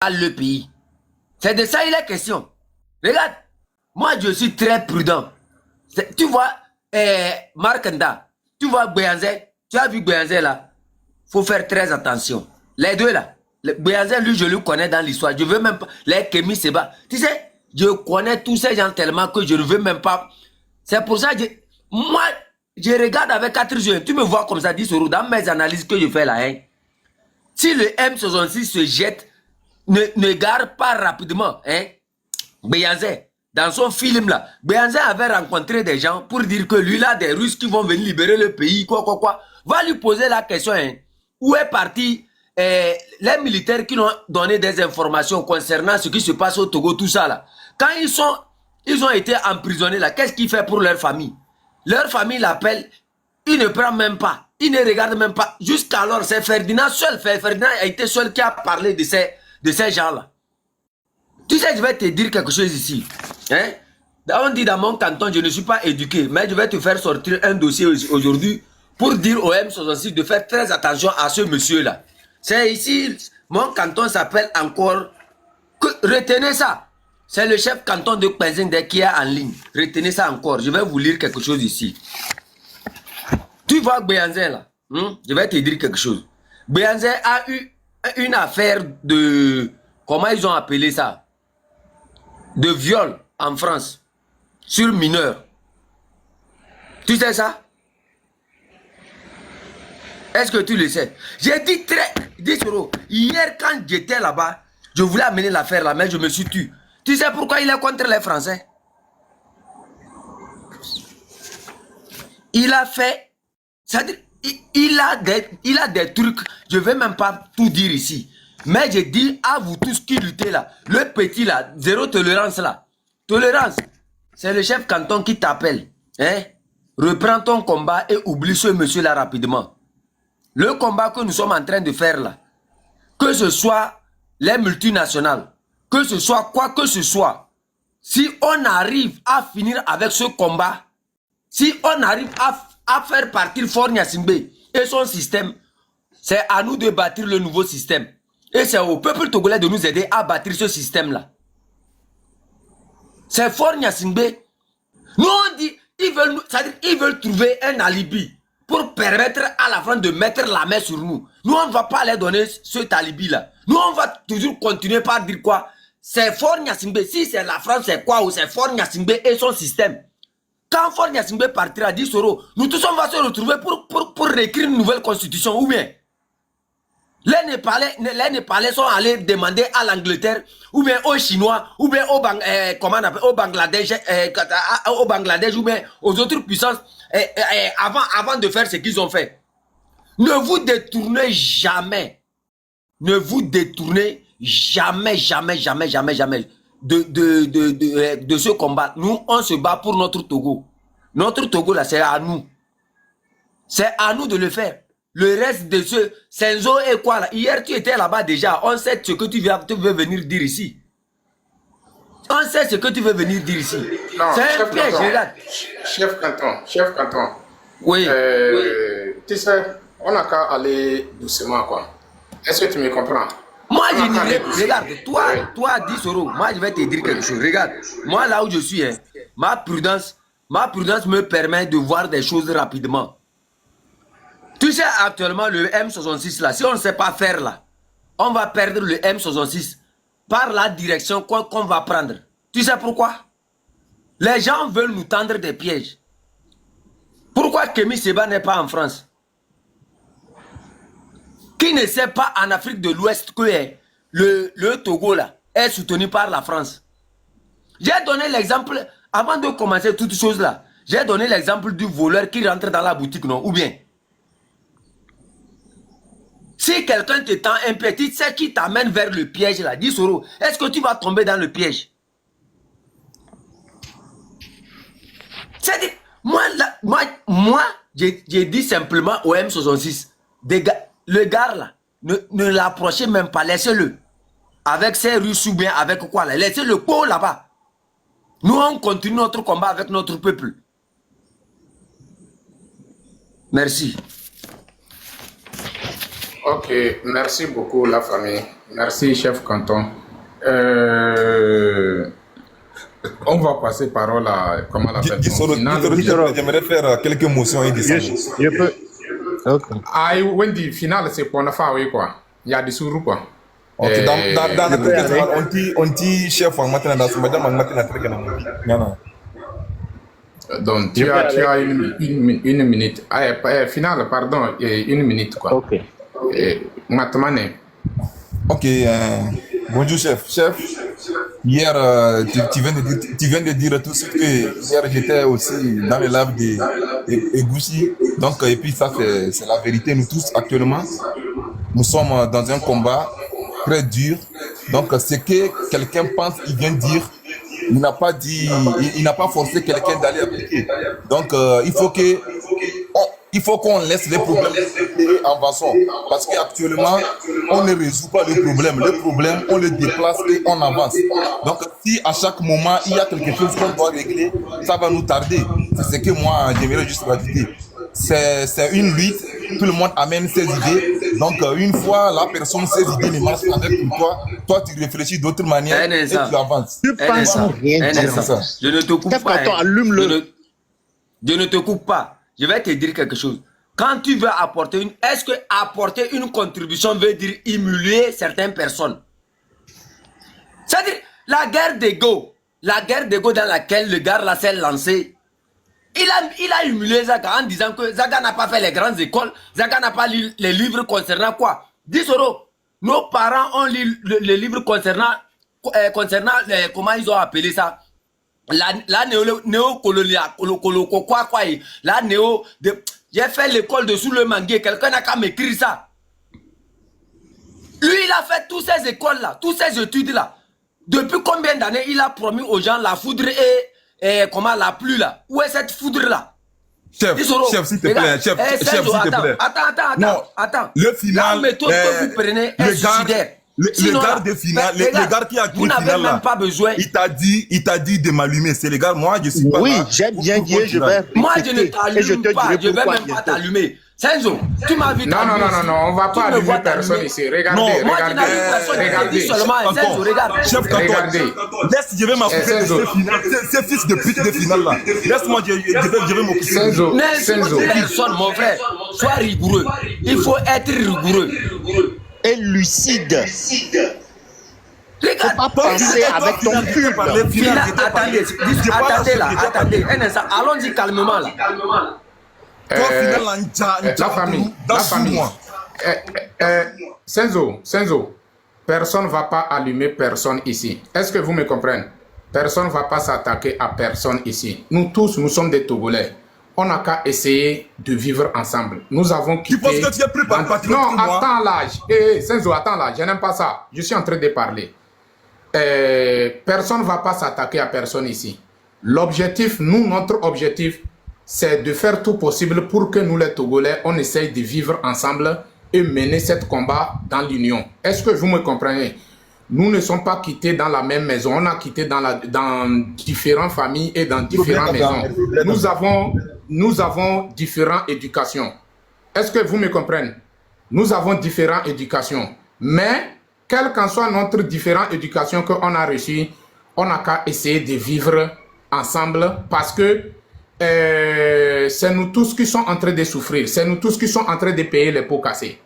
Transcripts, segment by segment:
le pays. C'est de ça il est question. Regarde, moi je suis très prudent. Tu vois, Markanda, tu vois Béanzé, tu as vu Béanzé là, faut faire très attention. Les deux là, Béanzé lui je le connais dans l'histoire, je veux même pas, les Kémy Seba, tu sais, je connais tous ces gens tellement que je ne veux même pas. C'est pour ça que moi, je regarde avec 4 yeux, tu me vois comme ça, 10 euros, dans mes analyses que je fais là, hein. Si le M66 se jette, ne garde pas rapidement, hein, Béanzé. Dans son film là, Béanzé avait rencontré des gens pour dire que lui là, des Russes qui vont venir libérer le pays, quoi. Va lui poser la question, hein, où est parti les militaires qui ont donné des informations concernant ce qui se passe au Togo, tout ça là. Quand ils ont été emprisonnés là, qu'est-ce qu'il fait pour leur famille? Leur famille l'appelle, il ne prend même pas, il ne regarde même pas. Jusqu'alors, c'est Ferdinand seul, Ferdinand a été seul qui a parlé de ces gens là. Tu sais, je vais te dire quelque chose ici. Hein? On dit dans mon canton, je ne suis pas éduqué, mais je vais te faire sortir un dossier aujourd'hui pour dire au M66 de faire très attention à ce monsieur-là. C'est ici, mon canton s'appelle encore... Retenez ça. C'est le chef canton de Kpenzende qui est en ligne. Retenez ça encore. Je vais vous lire quelque chose ici. Tu vois Béanzé là, je vais te dire quelque chose. Béanzé a eu une affaire de... Comment ils ont appelé ça? De viol en France sur mineur. Tu sais ça? Est-ce que tu le sais? J'ai dit 10 euros. Hier, quand j'étais là-bas, je voulais amener l'affaire là, mais je me suis tué. Tu sais pourquoi il est contre les Français? Il a fait... C'est-à-dire, il a des trucs, je ne vais même pas tout dire ici. Mais je dis à vous tous qui luttez là, le petit là, zéro tolérance là. Tolérance, c'est le chef canton qui t'appelle. Hein? Reprends ton combat et oublie ce monsieur là rapidement. Le combat que nous sommes en train de faire là, que ce soit les multinationales, que ce soit quoi que ce soit, si on arrive à finir avec ce combat, si on arrive à faire partir Faure Gnassingbé et son système, c'est à nous de bâtir le nouveau système. Et c'est au peuple togolais de nous aider à bâtir ce système-là. C'est Faure Gnassingbé. Nous on dit, ils veulent trouver un alibi pour permettre à la France de mettre la main sur nous. Nous on ne va pas leur donner cet alibi-là. Nous on va toujours continuer par dire quoi? C'est Faure Gnassingbé. Si c'est la France, c'est quoi? Ou c'est Faure Gnassingbé et son système. Quand Faure Gnassingbé partira à 10 euros, nous tous on va se retrouver pour réécrire une nouvelle constitution. Ou bien les Népalais sont allés demander à l'Angleterre, ou bien aux Chinois, ou bien au Bangladesh, ou bien aux autres puissances, avant de faire ce qu'ils ont fait. Ne vous détournez jamais. Ne vous détournez jamais de ce combat. Nous, on se bat pour notre Togo. Notre Togo, là, c'est à nous. C'est à nous de le faire. Le reste de ce Senzo et quoi là? Hier, tu étais là-bas déjà. On sait ce que tu veux venir dire ici. On sait ce que tu veux venir dire ici. C'est un piège, regarde. Chef canton. Oui. Tu sais, on n'a qu'à aller doucement, quoi. Est-ce que tu me comprends? Moi, je dirais, regarde, toi, 10 euros, moi, je vais te dire quelque chose. Regarde, moi, là où je suis, hein, ma prudence me permet de voir des choses rapidement. Tu sais, actuellement, le M66, là, si on ne sait pas faire, là, on va perdre le M66 par la direction qu'on va prendre. Tu sais pourquoi? Les gens veulent nous tendre des pièges. Pourquoi Kémy Seba n'est pas en France? Qui ne sait pas en Afrique de l'Ouest que le Togo là est soutenu par la France? J'ai donné l'exemple, avant de commencer toutes choses là, j'ai donné l'exemple du voleur qui rentre dans la boutique, non? Ou bien, si quelqu'un te tend un petit, c'est qui t'amène vers le piège là, 10 euros, est-ce que tu vas tomber dans le piège? C'est-à-dire, moi j'ai dit simplement au M66, le gars là, ne l'approchez même pas, laissez-le. Avec ses Russes ou bien avec quoi là, laissez-le pot là-bas. Nous on continue notre combat avec notre peuple. Merci. Ok, merci beaucoup la famille. Merci chef canton. On va passer parole à comment la personne Gisoro, finale. j'aimerais faire quelques motions et descendre. Je peux. Ok. Ah, Wendy, finale, c'est pour la fin, oui, quoi. Il y a des sous quoi. Ok, dans Je peux la aller. on dit chef en matin, dans ce madame en matin, non. Donc, Je tu peux as, tu aller. as une minute. Ah, finale, pardon, une minute, quoi. Ok. Matmane. Ok, bonjour chef. Chef, hier, tu viens de dire tout ce que hier j'étais aussi dans le lave de Goussi. Donc, et puis ça, c'est la vérité. Nous tous, actuellement, nous sommes dans un combat très dur. Donc, ce que quelqu'un pense, il vient dire, il n'a pas dit, il n'a pas forcé quelqu'un d'aller appliquer. Donc, il faut qu'on laisse les problèmes en façon. Parce qu'actuellement, on ne résout pas le problème. Le problème, on le déplace et on avance. Donc, si à chaque moment, il y a quelque chose qu'on doit régler, ça va nous tarder. C'est ce que moi, j'aimerais juste rajouter. C'est une lutte, tout le monde amène ses idées. Donc, une fois la personne, ses idées ne marchent pas avec toi, tu réfléchis d'autre manière et tu avances. Tu penses instant, rien un dire. instant. Je ne te coupe Chef pas. canton, allume-le. Je ne te coupe pas. Je vais te dire quelque chose. Quand tu veux apporter est-ce que apporter une contribution veut dire humilier certaines personnes? C'est-à-dire, la guerre d'ego dans laquelle le gars là s'est lancé, il a humilié Zaga en disant que Zaga n'a pas fait les grandes écoles, Zaga n'a pas lu les livres concernant quoi? 10 €. Nos parents ont lu les livres concernant comment ils ont appelé ça? La néo-coloniale, la néo... J'ai fait l'école de sous le manguier, quelqu'un n'a qu'à m'écrire ça. Lui, il a fait toutes ces écoles-là, toutes ces études-là. Depuis combien d'années il a promis aux gens la foudre et comment la pluie là? Où est cette foudre-là? Chef, s'il te plaît, chef, s'il te plaît. Attends. Le final, la méthode que vous prenez est suicidaire. Le gars de finale, le gars qui a vous n'avez même pas besoin. Il t'a dit de m'allumer. C'est le gars, moi je suis pas Oui, là. j'ai bien dit, je vais. Moi je ne et je te t'allume pas, dirai je vais pourquoi même pas bientôt. t'allumer. Senzo, tu m'as vu Non, on va pas allumer personne ici. Regardez, Non, moi je n'allume personne, je dis seulement Senzo, regarde. Chef Canton, Regardez. laisse, je vais m'occuper de ces fils de pute de finale là. Laisse-moi, je vais m'occuper. Senzo, N'insulte personne, mon frère. Sois rigoureux. Il faut être rigoureux. Et lucide. Regarde, Pas penser avec ton cul. attendez, un instant, allons-y calmement là. Toi, finale La famille, dans 6 mois. Senzo, personne ne va pas allumer personne ici. Est-ce que vous me comprenez? Personne ne va pas s'attaquer à personne ici. Nous tous, nous sommes des Togolais. On n'a qu'à essayer de vivre ensemble. Nous avons quitté... Tu penses que tu es plus patriote que moi? Non, attends là. Senzo, attends là. Je n'aime pas ça. Je suis en train de parler. Personne ne va pas s'attaquer à personne ici. L'objectif, notre objectif, c'est de faire tout possible pour que nous les Togolais, on essaye de vivre ensemble et mener ce combat dans l'union. Est-ce que vous me comprenez? Nous ne sommes pas quittés dans la même maison, on a quitté dans différentes familles et dans différentes maisons. Nous avons différentes éducations. Est-ce que vous me comprenez? Nous avons différentes éducations. Mais, quelle qu'en soit notre différente éducation qu'on a reçue, on n'a qu'à essayer de vivre ensemble parce que c'est nous tous qui sommes en train de souffrir. C'est nous tous qui sommes en train de payer les pots cassés.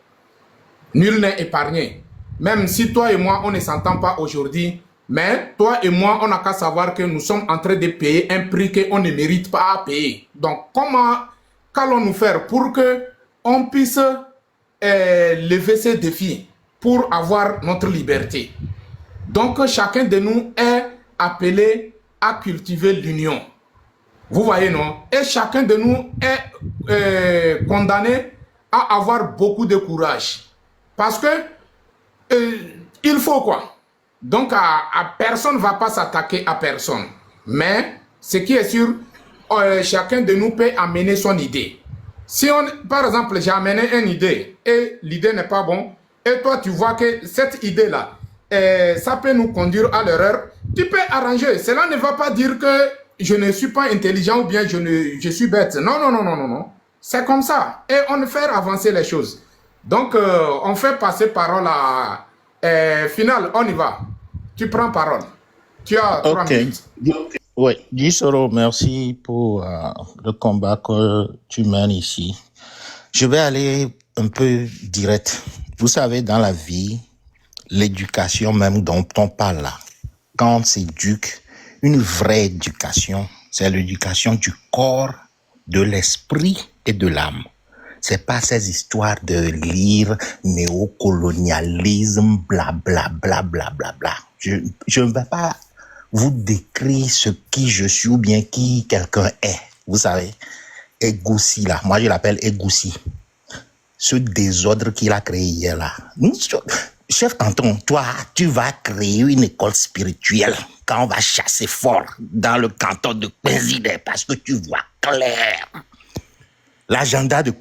Nul n'est épargné. Même si toi et moi, on ne s'entend pas aujourd'hui, mais toi et moi, on n'a qu'à savoir que nous sommes en train de payer un prix qu'on ne mérite pas à payer. Donc, comment qu'allons-nous faire pour que on puisse lever ces défis pour avoir notre liberté? Donc, chacun de nous est appelé à cultiver l'union. Vous voyez, non? Et chacun de nous est condamné à avoir beaucoup de courage. Parce que il faut quoi? Donc, personne ne va pas s'attaquer à personne. Mais, ce qui est sûr, chacun de nous peut amener son idée. Si par exemple, j'ai amené une idée et l'idée n'est pas bonne, et toi, tu vois que cette idée-là, ça peut nous conduire à l'erreur, tu peux arranger. Cela ne va pas dire que je ne suis pas intelligent ou bien je suis bête. Non. C'est comme ça. Et on fait avancer les choses. Donc, on fait passer parole à... Final, on y va. Tu prends parole. Tu as 3 Ok. minutes. Oui, Gisoro, merci pour le combat que tu mènes ici. Je vais aller un peu direct. Vous savez, dans la vie, l'éducation même dont on parle là, quand on s'éduque, une vraie éducation, c'est l'éducation du corps, de l'esprit et de l'âme. C'est pas ces histoires de lire néocolonialisme, bla bla bla bla bla bla. Je ne vais pas vous décrire ce qui je suis ou bien qui quelqu'un est. Vous savez, Egoussi là, moi je l'appelle Egoussi. Ce désordre qu'il a créé hier là. Chef canton, toi, tu vas créer une école spirituelle quand on va chasser fort dans le canton de Pézidé parce que tu vois clair. L'agenda de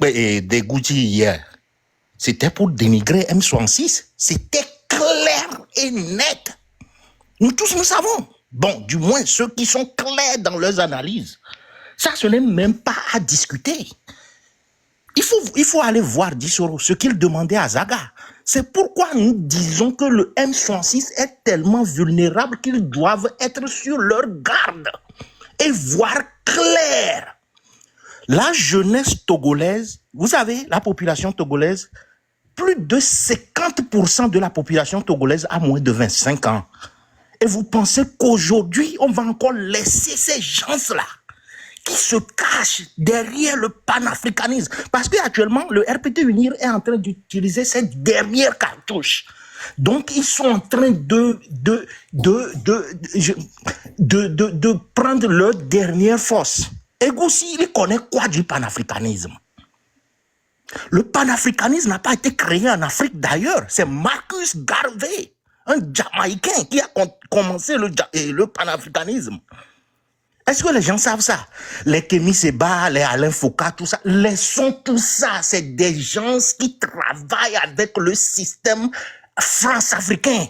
Goutti hier, c'était pour dénigrer M66. C'était clair et net. Nous tous, nous savons. Bon, du moins ceux qui sont clairs dans leurs analyses. Ça, ce n'est même pas à discuter. Il faut aller voir Dissoro, ce qu'il demandait à Zaga. C'est pourquoi nous disons que le M66 est tellement vulnérable qu'ils doivent être sur leur garde et voir clair. La jeunesse togolaise, vous savez, la population togolaise, plus de 50% de la population togolaise a moins de 25 ans. Et vous pensez qu'aujourd'hui, on va encore laisser ces gens-là qui se cachent derrière le panafricanisme? Parce qu'actuellement, le RPT Unir est en train d'utiliser cette dernière cartouche. Donc, ils sont en train de prendre leur dernière force. Et aussi, il connaît quoi du panafricanisme? Le panafricanisme n'a pas été créé en Afrique d'ailleurs. C'est Marcus Garvey, un Jamaïcain, qui a commencé le panafricanisme. Est-ce que les gens savent ça? Les Kémy Seba, les Alain Foucault, tout ça, laissons tout ça. C'est des gens qui travaillent avec le système France-africain.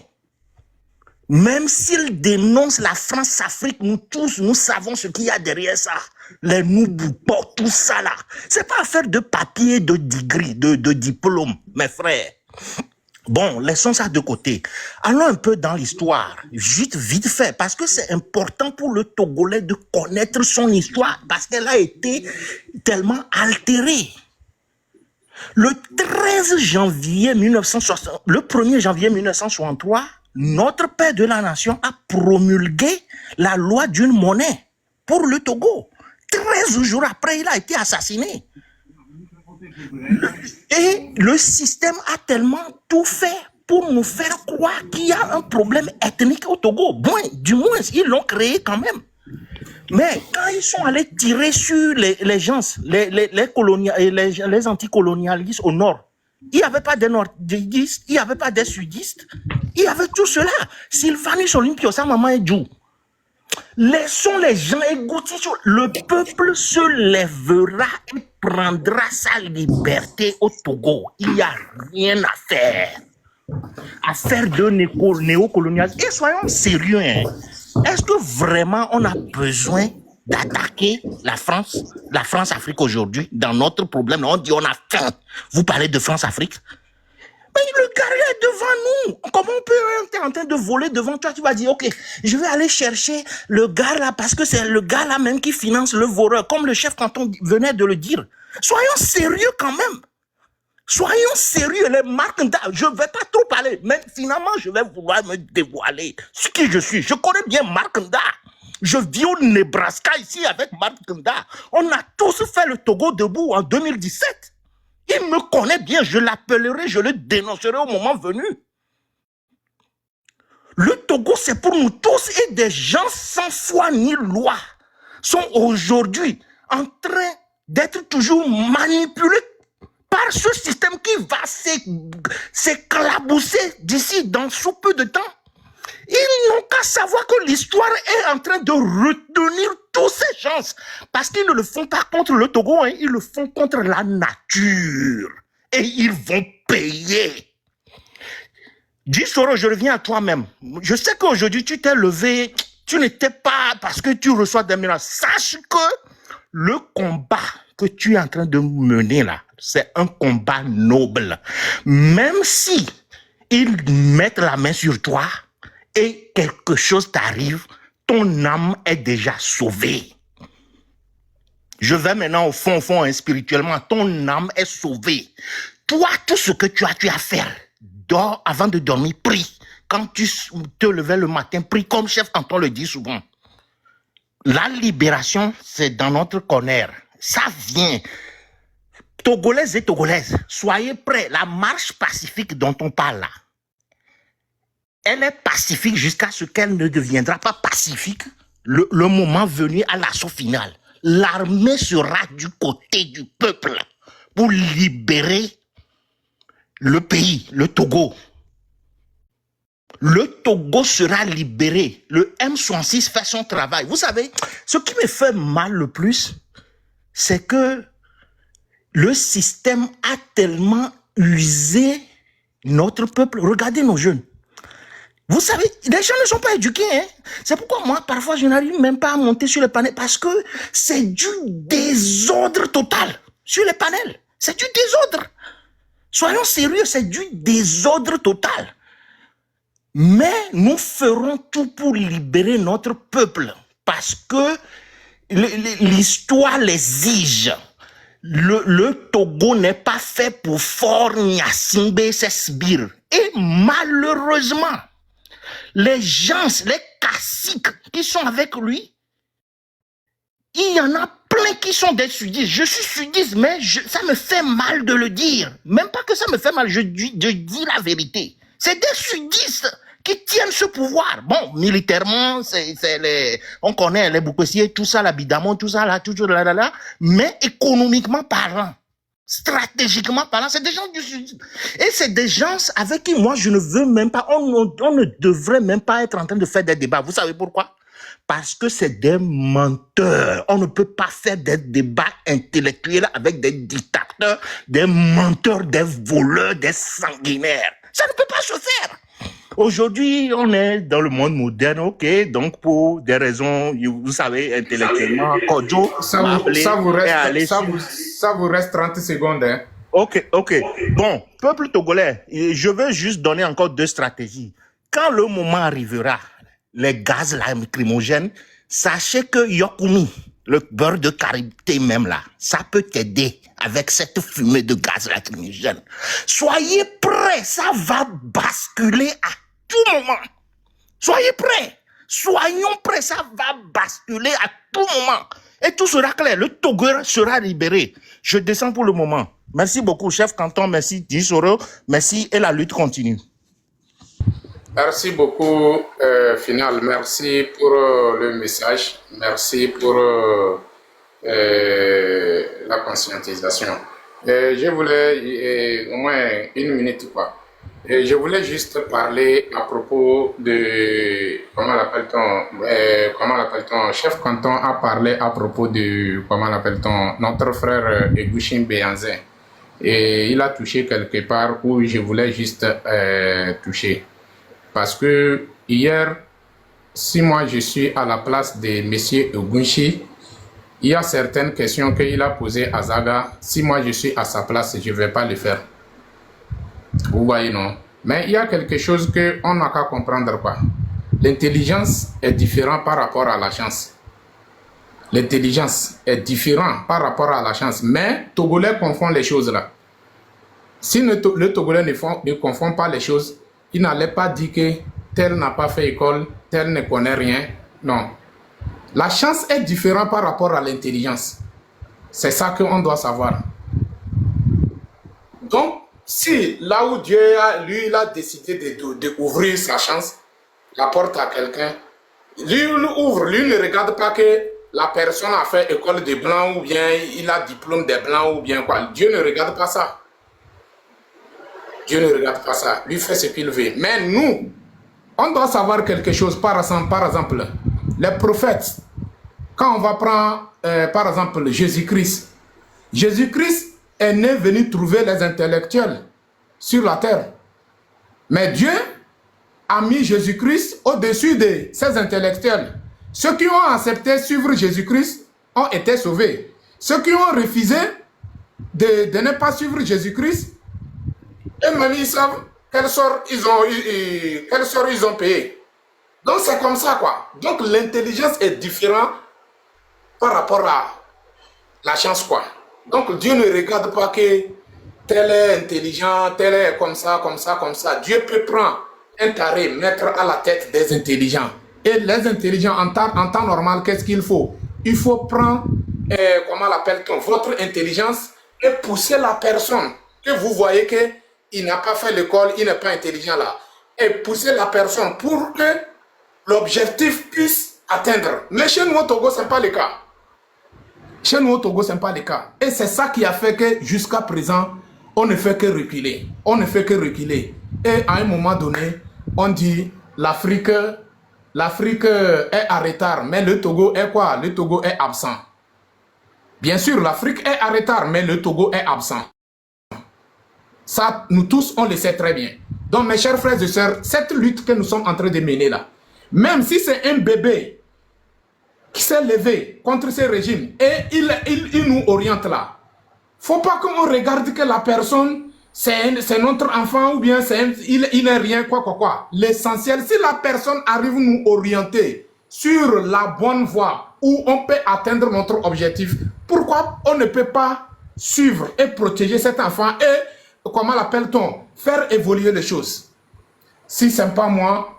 Même s'ils dénoncent la France-Afrique, nous tous, nous savons ce qu'il y a derrière ça. Les Noubou, tout ça là. C'est pas affaire de papier, de degré, de diplôme, mes frères. Bon, laissons ça de côté. Allons un peu dans l'histoire, vite fait, parce que c'est important pour le Togolais de connaître son histoire, parce qu'elle a été tellement altérée. Le 13 janvier 1960, le 1er janvier 1963, notre père de la nation a promulgué la loi d'une monnaie pour le Togo. 13 jours après, il a été assassiné. Et le système a tellement tout fait pour nous faire croire qu'il y a un problème ethnique au Togo. Bon, du moins, ils l'ont créé quand même. Mais quand ils sont allés tirer sur les gens, les anticolonialistes au nord, il n'y avait pas des nordistes, il n'y avait pas des sudistes, il y avait tout cela. Sylvanus Olympio, sa maman est Djou. Laissons les gens écouter. Le peuple se lèvera et prendra sa liberté au Togo. Il n'y a rien à faire. Affaire de néocolonialisme. Et soyons sérieux. Hein. Est-ce que vraiment on a besoin d'attaquer la France-Afrique aujourd'hui dans notre problème? On dit on a faim. Vous parlez de France-Afrique? Mais le gars est devant nous. Comment on peut être en train de voler devant toi? Tu vas dire, ok, je vais aller chercher le gars là parce que c'est le gars là même qui finance le voleur, comme le chef canton venait de le dire. Soyons sérieux quand même. Soyons sérieux, les Markanda. Je ne vais pas trop parler, mais finalement, je vais vouloir me dévoiler ce qui je suis. Je connais bien Markanda. Je vis au Nebraska ici avec Markanda. On a tous fait le Togo debout en 2017. Il me connaît bien, je l'appellerai, je le dénoncerai au moment venu. Le Togo, c'est pour nous tous et des gens sans foi ni loi sont aujourd'hui en train d'être toujours manipulés par ce système qui va s'éclabousser d'ici dans sous peu de temps. Ils n'ont qu'à savoir que l'histoire est en train de retenir tous ces gens. Parce qu'ils ne le font pas contre le Togo, hein, ils le font contre la nature. Et ils vont payer. Dis Soro, je reviens à toi-même. Je sais qu'aujourd'hui tu t'es levé, tu n'étais pas parce que tu reçois des menaces. Sache que le combat que tu es en train de mener là, c'est un combat noble. Même si ils mettent la main sur toi et quelque chose t'arrive, ton âme est déjà sauvée. Je vais maintenant au fond, spirituellement, ton âme est sauvée. Toi, tout ce que tu as à faire, dors avant de dormir, prie. Quand tu te lèves le matin, prie comme chef Canton le dit souvent. La libération, c'est dans notre corner. Ça vient. Togolaises et Togolaises, soyez prêts. La marche pacifique dont on parle là, elle est pacifique jusqu'à ce qu'elle ne deviendra pas pacifique le moment venu à l'assaut final. L'armée sera du côté du peuple pour libérer le pays, le Togo. Le Togo sera libéré. Le M66 fait son travail. Vous savez, ce qui me fait mal le plus, c'est que le système a tellement usé notre peuple. Regardez nos jeunes. Vous savez, les gens ne sont pas éduqués. Hein? C'est pourquoi moi, parfois, je n'arrive même pas à monter sur les panels parce que c'est du désordre total sur les panels. C'est du désordre. Soyons sérieux, c'est du désordre total. Mais nous ferons tout pour libérer notre peuple parce que l'histoire l'exige. Le Togo n'est pas fait pour Fort Gnassingbé Sesbir. Et malheureusement, les gens, les caciques qui sont avec lui, il y en a plein qui sont des sudistes. Je suis sudiste, mais ça me fait mal de le dire. Même pas que ça me fait mal, je dis la vérité. C'est des sudistes qui tiennent ce pouvoir. Bon, militairement, on connaît les Boukwessiers, tout ça, l'Abidamon, tout ça, là, mais économiquement parlant, stratégiquement parlant, c'est des gens du sud. Et c'est des gens avec qui moi, je ne veux même pas, on ne devrait même pas être en train de faire des débats. Vous savez pourquoi? Parce que c'est des menteurs. On ne peut pas faire des débats intellectuels avec des dictateurs, des menteurs, des voleurs, des sanguinaires. Ça ne peut pas se faire. Aujourd'hui, on est dans le monde moderne, ok, donc pour des raisons, vous savez, intellectuellement, Kodjo Ça vous reste 30 secondes. Hein. Ok. Bon, peuple togolais, je veux juste donner encore 2 stratégies. Quand le moment arrivera, les gaz lacrymogènes, sachez que Yokumi, le beurre de karité même là, ça peut t'aider avec cette fumée de gaz lacrymogène. Soyez prêts, ça va basculer à tout moment. Soyez prêts. Soyons prêts, ça va basculer à tout moment. Et tout sera clair, le Togo sera libéré. Je descends pour le moment. Merci beaucoup, chef Canton, merci Djisoro, merci et la lutte continue. Merci beaucoup, Final. Merci pour le message. Merci pour la conscientisation. Je voulais au moins 1 minute quoi. Je voulais juste parler à propos de comment l'appelle-t-on chef Canton a parlé à propos de comment l'appelle-t-on notre frère Egushin Béanzin et il a touché quelque part où je voulais juste toucher parce que hier si moi je suis à la place de monsieur Egunshi, il y a certaines questions qu'il a posées à Zaga. Si moi je suis à sa place, je ne vais pas le faire. Vous voyez, non? Mais il y a quelque chose qu'on n'a qu'à comprendre, quoi. L'intelligence est différente par rapport à la chance. L'intelligence est différente par rapport à la chance. Mais Togolais confond les choses là. Si le Togolais ne confond pas les choses, il n'allait pas dire que tel n'a pas fait école, tel ne connaît rien. Non. La chance est différente par rapport à l'intelligence. C'est ça qu'on doit savoir. Donc, si là où Dieu lui, il a décidé d'ouvrir sa chance, la porte à quelqu'un, lui il ouvre, lui ne regarde pas que la personne a fait école de blanc ou bien il a diplôme des blancs ou bien quoi. Dieu ne regarde pas ça. Dieu ne regarde pas ça. Lui fait ce qu'il veut. Mais nous, on doit savoir quelque chose. Par exemple, les prophètes, quand on va prendre par exemple Jésus-Christ, Jésus-Christ est venu trouver les intellectuels sur la terre. Mais Dieu a mis Jésus-Christ au-dessus de ces intellectuels. Ceux qui ont accepté suivre Jésus-Christ ont été sauvés. Ceux qui ont refusé de ne pas suivre Jésus-Christ, eux-mêmes, ils savent quel sort ils ont payé. Donc, c'est comme ça, quoi. Donc, l'intelligence est différente par rapport à la chance, quoi. Donc, Dieu ne regarde pas que tel est intelligent, tel est comme ça, comme ça, comme ça. Dieu peut prendre un taré, mettre à la tête des intelligents. Et les intelligents, en temps normal, qu'est-ce qu'il faut? Il faut prendre, comment l'appelle-t-on, votre intelligence et pousser la personne que vous voyez qu'il n'a pas fait l'école, il n'est pas intelligent là. Et pousser la personne pour que l'objectif puisse atteindre. Mais chez nous au Togo, ce n'est pas le cas. Chez nous au Togo, ce n'est pas le cas. Et c'est ça qui a fait que jusqu'à présent, on ne fait que reculer. On ne fait que reculer. Et à un moment donné, on dit l'Afrique est en retard, mais le Togo est quoi? Le Togo est absent. Bien sûr, l'Afrique est en retard, mais le Togo est absent. Ça, nous tous, on le sait très bien. Donc, mes chers frères et sœurs, cette lutte que nous sommes en train de mener là, même si c'est un bébé qui s'est levé contre ce régime et il nous oriente là, faut pas qu'on regarde que la personne, c'est notre enfant ou bien il n'est rien, quoi. L'essentiel, si la personne arrive nous orienter sur la bonne voie où on peut atteindre notre objectif, pourquoi on ne peut pas suivre et protéger cet enfant et, comment l'appelle-t-on, faire évoluer les choses? Si ce n'est pas moi,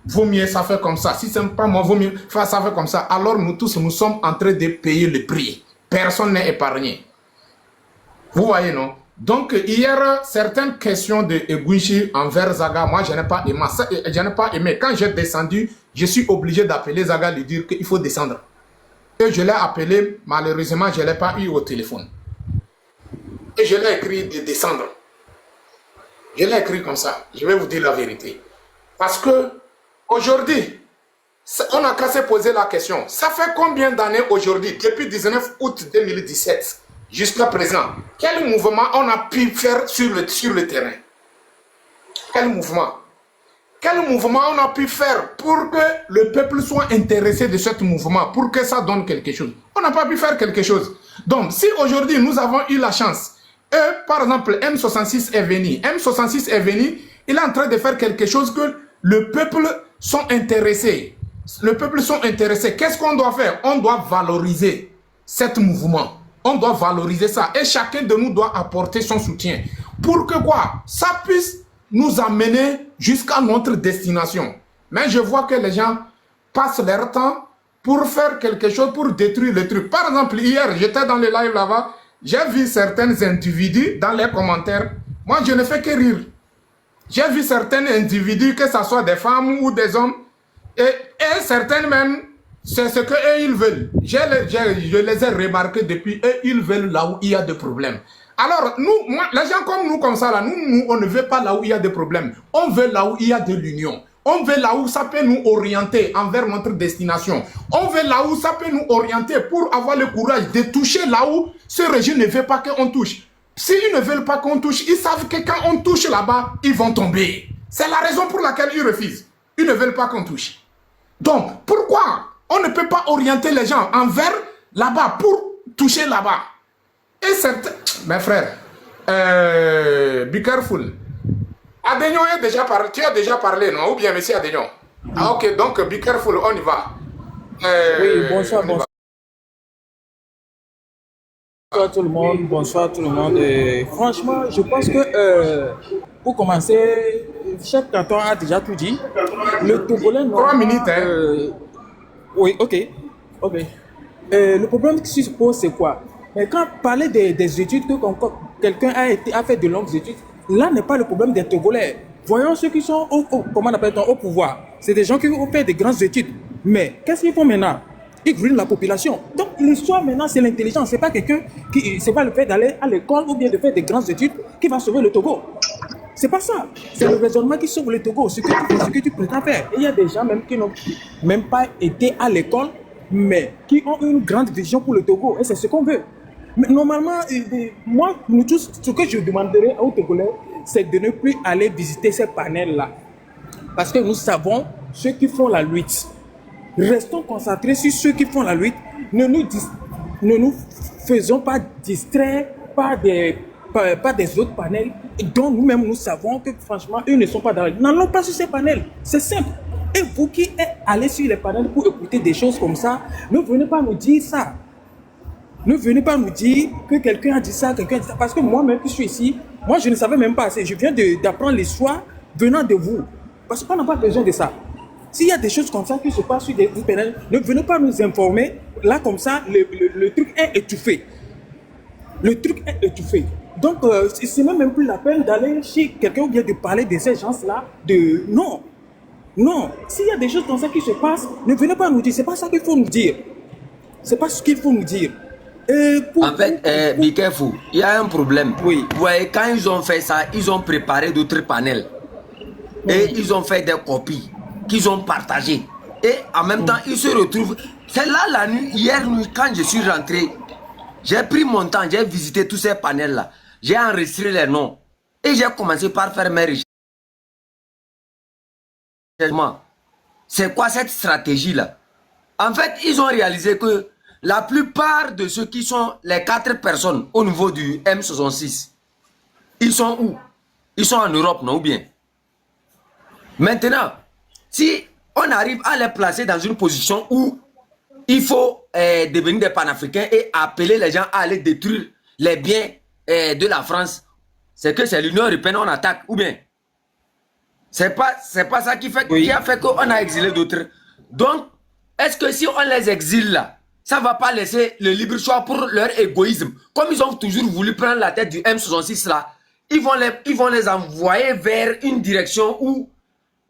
vaut mieux ça fait comme ça. Si ce n'est pas moi, vaut mieux faire ça fait comme ça. Alors nous tous, nous sommes en train de payer le prix. Personne n'est épargné. Vous voyez, non? Donc, hier, certaines questions de Eguichi envers Zaga, moi, je n'ai pas aimé. Quand j'ai descendu, je suis obligé d'appeler Zaga, lui dire qu'il faut descendre. Et je l'ai appelé, malheureusement, je ne l'ai pas eu au téléphone. Et je l'ai écrit de descendre. Je l'ai écrit comme ça. Je vais vous dire la vérité. Parce que, aujourd'hui, on n'a qu'à se poser la question. Ça fait combien d'années aujourd'hui, depuis 19 août 2017, jusqu'à présent, quel mouvement on a pu faire sur le terrain? Quel mouvement? Quel mouvement on a pu faire pour que le peuple soit intéressé de ce mouvement, pour que ça donne quelque chose? On n'a pas pu faire quelque chose. Donc, si aujourd'hui nous avons eu la chance, par exemple, M66 est venu. M66 est venu, il est en train de faire quelque chose que le peuple sont intéressés. Le peuple sont intéressés. Qu'est-ce qu'on doit faire? On doit valoriser ce mouvement. On doit valoriser ça. Et chacun de nous doit apporter son soutien. Pour que quoi? Ça puisse nous amener jusqu'à notre destination. Mais je vois que les gens passent leur temps pour faire quelque chose, pour détruire le truc. Par exemple, hier, j'étais dans le live là-bas, j'ai vu certains individus dans les commentaires. Moi, je ne fais que rire. J'ai vu certains individus, que ce soit des femmes ou des hommes, et certains même, c'est ce qu'eux, ils veulent. Je les ai remarqués depuis, eux, ils veulent là où il y a des problèmes. Alors, nous, les gens comme nous, comme ça, là, nous, on ne veut pas là où il y a des problèmes. On veut là où il y a de l'union. On veut là où ça peut nous orienter envers notre destination. On veut là où ça peut nous orienter pour avoir le courage de toucher là où ce régime ne veut pas qu'on touche. S'ils ne veulent pas qu'on touche, ils savent que quand on touche là-bas, ils vont tomber. C'est la raison pour laquelle ils refusent. Ils ne veulent pas qu'on touche. Donc, pourquoi on ne peut pas orienter les gens envers là-bas pour toucher là-bas? Et certains... Mes frères, be careful. Adénion est déjà parlé, tu as déjà parlé, non? Ou bien monsieur Adénion? Ah ok, donc be careful, on y va. Oui, bonsoir, bonsoir. Bonsoir tout le monde, bonsoir tout le monde. Franchement, je pense que pour commencer, chef canton a déjà tout dit. Le Togolais... 3 minutes, hein? Oui, ok. Le problème qui se pose, c'est quoi? Mais quand parler des études, que quelqu'un a fait de longues études, là n'est pas le problème des Togolais. Voyons ceux qui sont au pouvoir. C'est des gens qui ont fait de grandes études. Mais qu'est-ce qu'ils font maintenant? Ils ruinent la population. Donc l'histoire maintenant, c'est l'intelligence. C'est pas quelqu'un qui, c'est pas le fait d'aller à l'école ou bien de faire de grandes études qui va sauver le Togo. C'est pas ça. C'est le raisonnement qui sauve le Togo. Ce que tu prétends faire. Et il y a des gens même qui n'ont même pas été à l'école, mais qui ont une grande vision pour le Togo. Et c'est ce qu'on veut. Mais normalement, moi, nous tous, ce que je demanderais aux Togolais, c'est de ne plus aller visiter ces panels-là. Parce que nous savons ceux qui font la lutte. Restons concentrés sur ceux qui font la lutte. Ne nous faisons pas distraire par des autres panels dont nous-mêmes nous savons que franchement, eux ne sont pas dans... N'allons pas sur ces panels. C'est simple. Et vous qui êtes allés sur les panels pour écouter des choses comme ça, ne venez pas nous dire ça. Ne venez pas nous dire que quelqu'un a dit ça, quelqu'un a dit ça. Parce que moi-même qui suis ici, moi je ne savais même pas assez. Je viens d'apprendre l'histoire venant de vous. Parce qu'on n'a pas besoin de ça. S'il y a des choses comme ça qui se passent sur des panels, ne venez pas nous informer. Là comme ça, le truc est étouffé. Le truc est étouffé. Donc, c'est même plus la peine d'aller chez quelqu'un ou bien de parler de ces gens-là. Non. Non. S'il y a des choses comme ça qui se passent, ne venez pas nous dire. C'est pas ça qu'il faut nous dire. C'est pas ce qu'il faut nous dire. En fait, be careful. Il y a un problème. Oui. Vous voyez, quand ils ont fait ça, ils ont préparé d'autres panels. Et ils ont fait des copies qu'ils ont partagées. Et en même temps, ils se retrouvent. C'est là la nuit, hier nuit, quand je suis rentré, j'ai pris mon temps, j'ai visité tous ces panels-là. J'ai enregistré les noms. Et j'ai commencé par faire mes recherches. C'est quoi cette stratégie-là? En fait, ils ont réalisé que la plupart de ceux qui sont les 4 personnes au niveau du M66, ils sont où? Ils sont en Europe, non ou bien? Maintenant, si on arrive à les placer dans une position où il faut devenir des panafricains et appeler les gens à aller détruire les biens de la France, c'est que c'est l'Union européenne qu'on attaque, ou bien? C'est pas ça qui a fait qu'on a exilé d'autres. Donc, est-ce que si on les exile là, ça va pas laisser le libre choix pour leur égoïsme? Comme ils ont toujours voulu prendre la tête du M66 là, ils vont les envoyer vers une direction où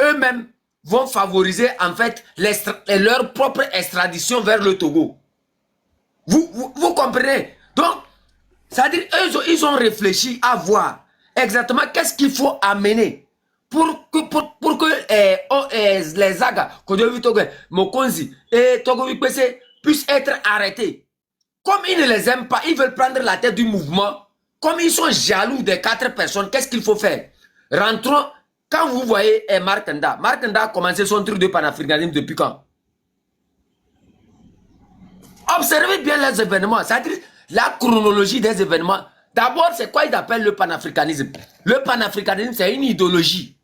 eux-mêmes vont favoriser en fait leur propre extradition vers le Togo. Vous comprenez? Donc, c'est-à-dire ils ont réfléchi à voir exactement qu'est-ce qu'il faut amener pour que les Zaga, Kodovi Togo, Mokonzi et Togo Vipese puissent être arrêtés. Comme ils ne les aiment pas, ils veulent prendre la tête du mouvement. Comme ils sont jaloux des 4 personnes, qu'est-ce qu'il faut faire? Rentrons. Quand vous voyez Mark Nda a commencé son truc de panafricanisme depuis quand? Observez bien les événements, c'est-à-dire la chronologie des événements. D'abord, c'est quoi ils appellent le panafricanisme? Le panafricanisme, c'est une idéologie.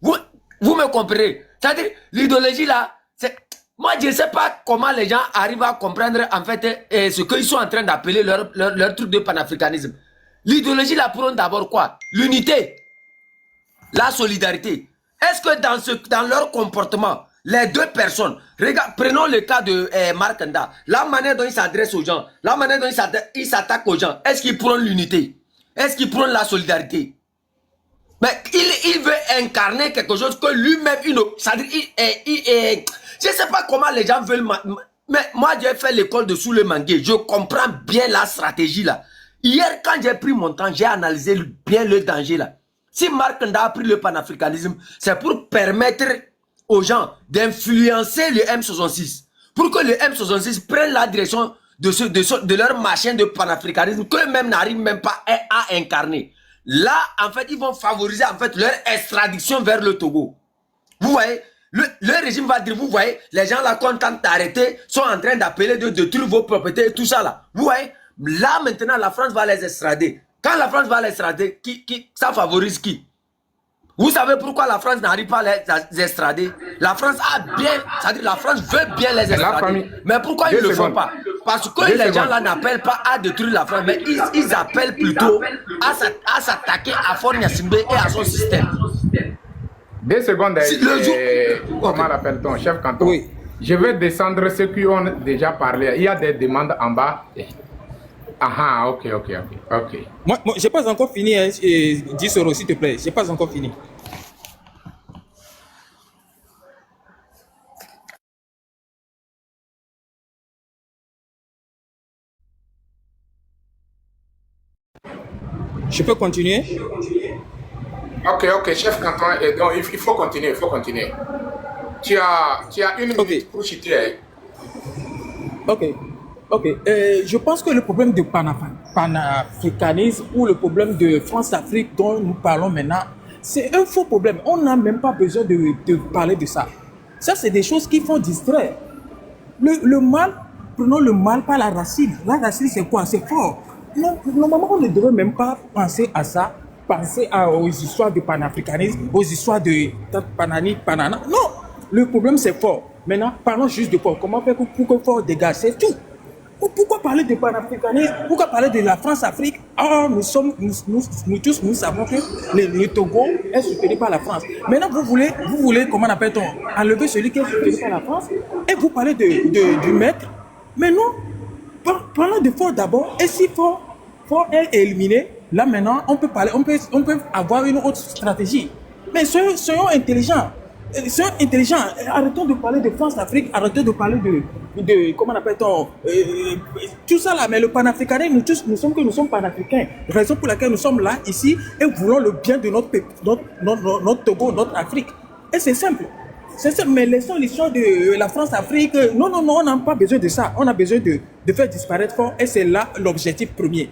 Vous me comprenez? C'est-à-dire, l'idéologie là, c'est... Moi, je ne sais pas comment les gens arrivent à comprendre en fait ce qu'ils sont en train d'appeler leur truc de panafricanisme. L'idéologie là prône d'abord quoi? L'unité. La solidarité. Est-ce que dans leur comportement, les 2 personnes, regarde, prenons le cas de Mark Nda, la manière dont il s'adresse aux gens, la manière dont il s'attaque aux gens, est-ce qu'il prône l'unité? Est-ce qu'il prône la solidarité? Mais il veut incarner quelque chose que lui-même, c'est-à-dire, je ne sais pas comment les gens veulent, mais moi j'ai fait l'école de sous le mangué, je comprends bien la stratégie là. Hier, quand j'ai pris mon temps, j'ai analysé bien le danger là. Si Mark Nda a pris le panafricanisme, c'est pour permettre aux gens d'influencer le M66. Pour que le M66 prenne la direction de leur machin de panafricanisme qu'eux-mêmes n'arrivent même pas à incarner. Là, en fait, ils vont favoriser en fait leur extradition vers le Togo. Vous voyez, le régime va dire, vous voyez, les gens là qu'on tente d'arrêter sont en train d'appeler de détruire vos propriétés et tout ça là. Vous voyez, là maintenant, la France va les extrader. Quand la France va les extrader, ça favorise qui? Vous savez pourquoi la France n'arrive pas à les extrader? La France a bien, c'est-à-dire la France veut bien les extrader. Mais pourquoi ils ne le font pas? Parce que les gens là n'appellent pas à détruire la France, mais ils appellent plutôt à s'attaquer à Fort Gnassingbé et à son système. 2 secondes, comment l'appelle-t-on, chef canton? Oui. Je vais descendre ceux qui ont déjà parlé. Il y a des demandes en bas. Ah, ok. Moi j'ai pas encore fini, hein, 10 euros, s'il te plaît. J'ai pas encore fini. Je peux continuer? Ok, chef canton, donc, il faut continuer, Tu as 1 minute pour chuter. Ok. Je pense que le problème de panafricanisme ou le problème de France-Afrique dont nous parlons maintenant, c'est un faux problème. On n'a même pas besoin de parler de ça. Ça, c'est des choses qui font distraire. Le mal prenons le mal par la racine. La racine, c'est quoi? C'est fort. Non, normalement, on ne devrait même pas penser à ça, aux histoires de panafricanisme, aux histoires de panani, panana. Non, le problème, c'est fort. Maintenant, parlons juste de fort. Comment faire pour que fort dégage? C'est tout. Pourquoi parler de panafricanisme? Pourquoi parler de la France-Afrique? Ah, nous tous, nous savons que le Togo est soutenu par la France. Maintenant, vous voulez, comment appelle-t-on, enlever celui qui est soutenu par la France et vous parlez du maître. Mais non, parlons de fort d'abord. Et si fort est éliminé, là maintenant, on peut avoir une autre stratégie. Mais soyons intelligents. Soyons intelligents. Arrêtons de parler de France-Afrique, arrêtons de parler de comment appelle-t-on, tout ça là. Mais le panafricanisme, nous sommes panafricains. Raison pour laquelle nous sommes là, ici, et voulons le bien de notre Togo, notre Afrique. Et c'est simple. C'est simple, mais laissons l'histoire de la France-Afrique. Non, on n'a pas besoin de ça. On a besoin de faire disparaître fort, et c'est là l'objectif premier.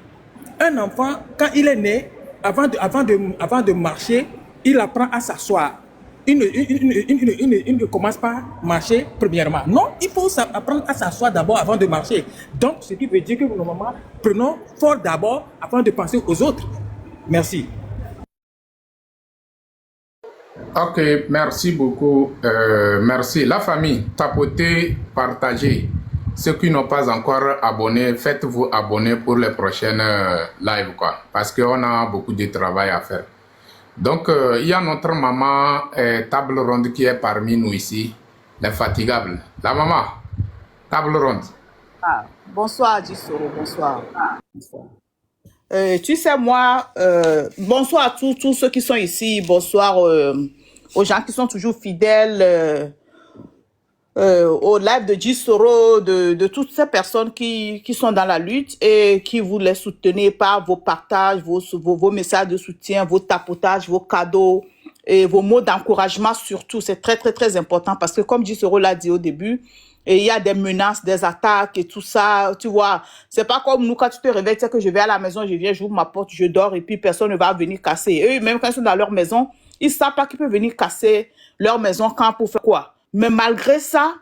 Un enfant, quand il est né, avant de marcher, il apprend à s'asseoir. Il ne commence pas à marcher premièrement. Non, il faut apprendre à s'asseoir d'abord avant de marcher. Donc, ce qui veut dire que normalement, prenons fort d'abord avant de penser aux autres. Merci. Ok, merci beaucoup. Merci. La famille, tapotez, partagez. Ceux qui n'ont pas encore abonné, faites-vous abonner pour les prochaines lives, quoi. Parce qu'on a beaucoup de travail à faire. Donc, il y a notre maman table ronde qui est parmi nous ici, l'infatigable. La maman, table ronde. Ah, bonsoir, Dissoro, bonsoir. Tu sais, moi, bonsoir à tous ceux qui sont ici, bonsoir aux gens qui sont toujours fidèles au live de Dissoro, de toutes ces personnes qui sont dans la lutte et qui vous les soutenez par vos partages, vos messages de soutien, vos tapotages, vos cadeaux et vos mots d'encouragement surtout. C'est très, très, très important parce que comme Dissoro l'a dit au début, et il y a des menaces, des attaques et tout ça, tu vois. C'est pas comme nous, quand tu te réveilles, tu sais que je vais à la maison, je viens, j'ouvre ma porte, je dors et puis personne ne va venir casser. Eux, même quand ils sont dans leur maison, ils savent pas qu'ils peuvent venir casser leur maison quand pour faire quoi. Mais malgré ça,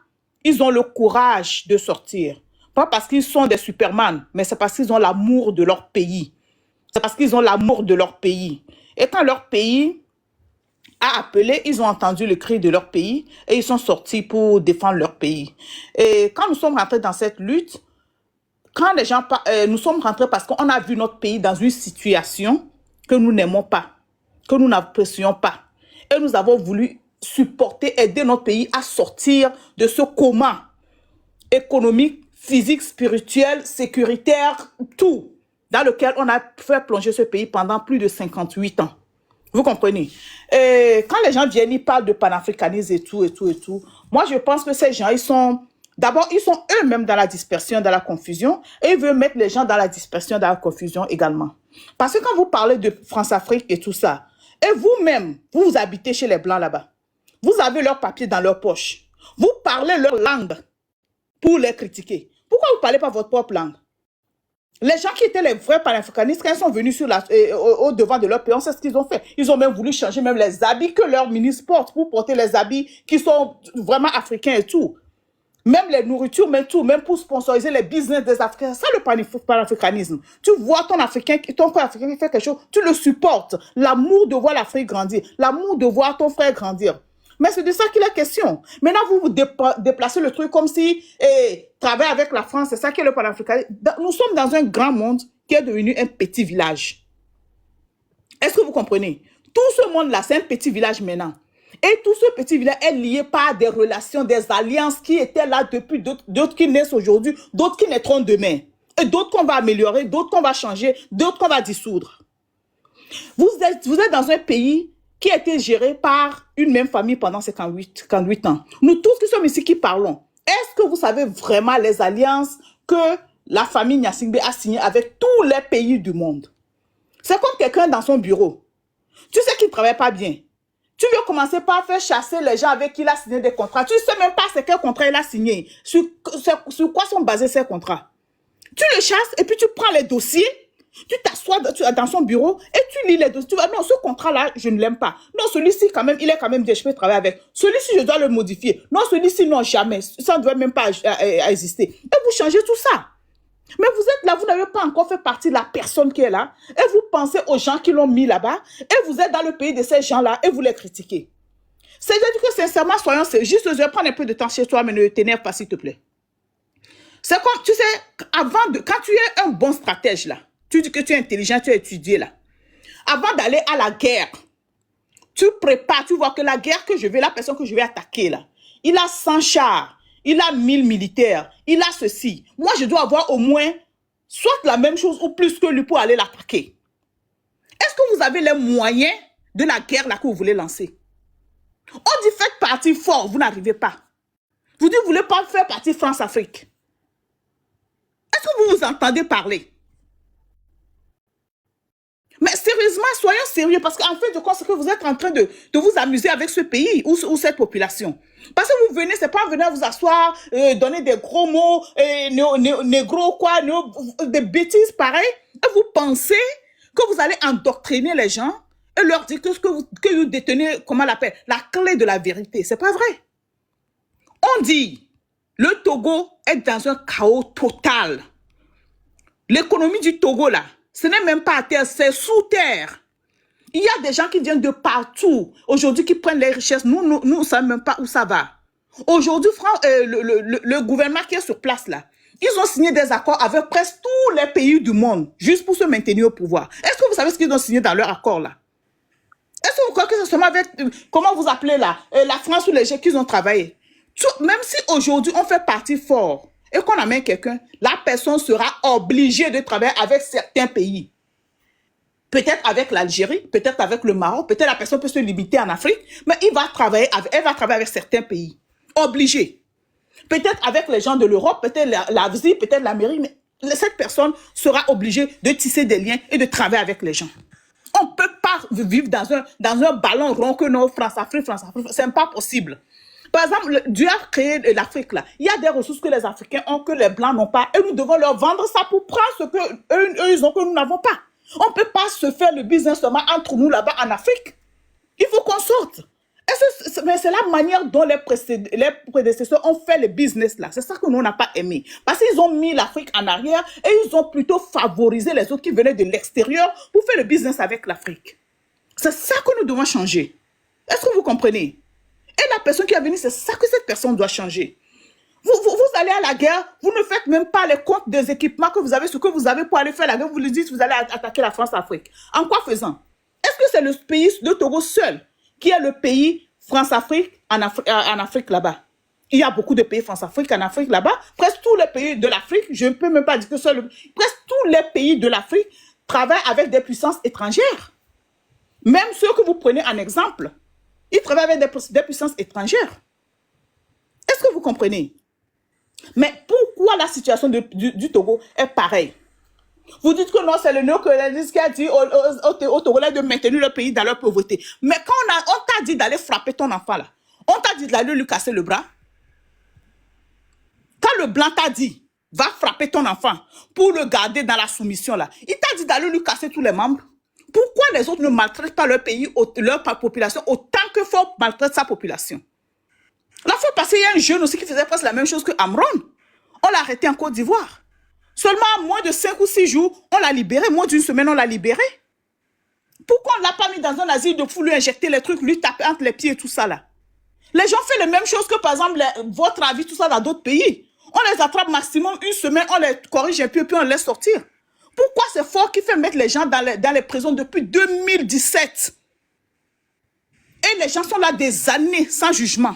ils ont le courage de sortir. Pas parce qu'ils sont des Superman, mais c'est parce qu'ils ont l'amour de leur pays. C'est parce qu'ils ont l'amour de leur pays. Et quand leur pays a appelé, ils ont entendu le cri de leur pays et ils sont sortis pour défendre leur pays. Et quand nous sommes rentrés dans cette lutte, quand les gens, nous sommes rentrés parce qu'on a vu notre pays dans une situation que nous n'aimons pas, que nous n'apprécions pas. Et nous avons voulu supporter, aider notre pays à sortir de ce coma économique, physique, spirituel, sécuritaire, tout, dans lequel on a fait plonger ce pays pendant plus de 58 ans. Vous comprenez? Et quand les gens viennent, ils parlent de panafricanisme et tout. Moi, je pense que ces gens, ils sont eux-mêmes dans la dispersion, dans la confusion, et ils veulent mettre les gens dans la dispersion, dans la confusion également. Parce que quand vous parlez de France-Afrique et tout ça, et vous-même, vous habitez chez les Blancs là-bas, vous avez leurs papiers dans leur poche. Vous parlez leur langue pour les critiquer. Pourquoi vous ne parlez pas votre propre langue? Les gens qui étaient les vrais panafricanistes, quand ils sont venus au devant de leur pays, on sait ce qu'ils ont fait. Ils ont même voulu changer même les habits que leurs ministres portent pour porter les habits qui sont vraiment africains et tout. Même les nourritures, même tout, même pour sponsoriser les business des Africains. C'est ça le panafricanisme. Tu vois ton frère africain qui fait quelque chose, tu le supportes. L'amour de voir l'Afrique grandir, l'amour de voir ton frère grandir. Mais c'est de ça qu'il est question. Maintenant, vous déplacez le truc comme si travailler avec la France, c'est ça qui est le panafricanisme. Nous sommes dans un grand monde qui est devenu un petit village. Est-ce que vous comprenez? Tout ce monde-là, c'est un petit village maintenant. Et tout ce petit village est lié par des relations, des alliances qui étaient là depuis, d'autres qui naissent aujourd'hui, d'autres qui naîtront demain. Et d'autres qu'on va améliorer, d'autres qu'on va changer, d'autres qu'on va dissoudre. Vous êtes dans un pays qui a été géré par une même famille pendant 58 ans. Nous tous qui sommes ici qui parlons, est-ce que vous savez vraiment les alliances que la famille Gnassingbé a signées avec tous les pays du monde? C'est comme quelqu'un dans son bureau. Tu sais qu'il ne travaille pas bien. Tu veux commencer par faire chasser les gens avec qui il a signé des contrats. Tu ne sais même pas c'est quel contrat il a signé. Sur quoi sont basés ces contrats? Tu le chasses et puis tu prends les dossiers Tu t'assois dans son bureau et tu lis les dossiers. Tu vas, non, ce contrat-là, je ne l'aime pas. Non, celui-ci, quand même, il est quand même je peux travailler avec. Celui-ci, je dois le modifier. Non, celui-ci, non, jamais. Ça ne doit même pas exister. Et vous changez tout ça. Mais vous êtes là, vous n'avez pas encore fait partie de la personne qui est là. Et vous pensez aux gens qui l'ont mis là-bas. Et vous êtes dans le pays de ces gens-là et vous les critiquez. C'est-à-dire que sincèrement, soyons juste, je vais prendre un peu de temps chez toi, mais ne t'énerve pas, s'il te plaît. C'est comme, tu sais, quand tu es un bon stratège là, tu dis que tu es intelligent, tu as étudié là. Avant d'aller à la guerre, tu prépares, tu vois que la guerre que je vais, la personne que je vais attaquer là, il a 100 chars, il a 1000 militaires, il a ceci. Moi, je dois avoir au moins soit la même chose ou plus que lui pour aller l'attaquer. Est-ce que vous avez les moyens de la guerre là que vous voulez lancer? On dit faites partie fort, vous n'arrivez pas. Vous dites vous ne voulez pas faire partie France-Afrique. Est-ce que vous vous entendez parler? Mais sérieusement, soyons sérieux, parce qu'en fait, je pense que vous êtes en train de vous amuser avec ce pays ou cette population. Parce que vous venez, c'est pas venir vous asseoir, donner des gros mots, négro quoi, des bêtises pareilles, et vous pensez que vous allez endoctriner les gens et leur dire que vous détenez, comment on l'appelle, la clé de la vérité. C'est pas vrai. On dit, le Togo est dans un chaos total. L'économie du Togo, là, ce n'est même pas à terre, c'est sous terre. Il y a des gens qui viennent de partout, aujourd'hui, qui prennent les richesses. Nous ne savons même pas où ça va. Aujourd'hui, le gouvernement qui est sur place, là, ils ont signé des accords avec presque tous les pays du monde, juste pour se maintenir au pouvoir. Est-ce que vous savez ce qu'ils ont signé dans leur accord, là? Est-ce que vous croyez que c'est seulement avec, comment vous appelez, là, la France ou les gens qu'ils ont travaillé? Même si aujourd'hui, on fait partie fort, et qu'on amène quelqu'un, la personne sera obligée de travailler avec certains pays. Peut-être avec l'Algérie, peut-être avec le Maroc, peut-être la personne peut se limiter en Afrique, mais elle va travailler avec certains pays. Obligée. Peut-être avec les gens de l'Europe, peut-être l'Asie, peut-être l'Amérique, mais cette personne sera obligée de tisser des liens et de travailler avec les gens. On ne peut pas vivre dans un ballon rond que non, France-Afrique, c'est pas possible. Par exemple, Dieu a créé l'Afrique là. Il y a des ressources que les Africains ont, que les Blancs n'ont pas. Et nous devons leur vendre ça pour prendre ce qu'eux, ils ont, que nous n'avons pas. On ne peut pas se faire le business seulement entre nous là-bas en Afrique. Il faut qu'on sorte. Mais c'est la manière dont les prédécesseurs ont fait le business là. C'est ça que nous, on n'a pas aimé. Parce qu'ils ont mis l'Afrique en arrière et ils ont plutôt favorisé les autres qui venaient de l'extérieur pour faire le business avec l'Afrique. C'est ça que nous devons changer. Est-ce que vous comprenez? Et la personne qui est venue, c'est ça que cette personne doit changer. Vous allez à la guerre, vous ne faites même pas les comptes des équipements que vous avez, ce que vous avez pour aller faire la guerre. Vous lui dites, vous allez attaquer la France-Afrique. En quoi faisant? Est-ce que c'est le pays de Togo seul qui est le pays France-Afrique en Afrique là-bas? Il y a beaucoup de pays France-Afrique en Afrique là-bas. Presque tous les pays de l'Afrique, je ne peux même pas dire que presque tous les pays de l'Afrique travaillent avec des puissances étrangères. Même ceux que vous prenez en exemple. Ils travaillent avec des puissances étrangères. Est-ce que vous comprenez? Mais pourquoi la situation du Togo est pareille? Vous dites que non, c'est le néocolonialisme qui a dit aux Togolais de maintenir le pays dans leur pauvreté. Mais quand on t'a dit d'aller frapper ton enfant là, on t'a dit d'aller lui casser le bras. Quand le blanc t'a dit, va frapper ton enfant pour le garder dans la soumission là, il t'a dit d'aller lui casser tous les membres. Pourquoi les autres ne maltraitent pas leur pays, leur population, autant que faut maltraiter sa population? La fois passée, il y a un jeune aussi qui faisait presque la même chose que Amron. On l'a arrêté en Côte d'Ivoire. Seulement moins de 5 ou 6 jours, on l'a libéré. Moins d'une semaine, on l'a libéré. Pourquoi on ne l'a pas mis dans un asile pour lui injecter les trucs, lui taper entre les pieds et tout ça là? Les gens font la même chose que par exemple votre avis, tout ça dans d'autres pays. On les attrape maximum une semaine, on les corrige un peu, puis on les laisse sortir. Pourquoi c'est fort qui fait mettre les gens dans les prisons depuis 2017? Et les gens sont là des années sans jugement.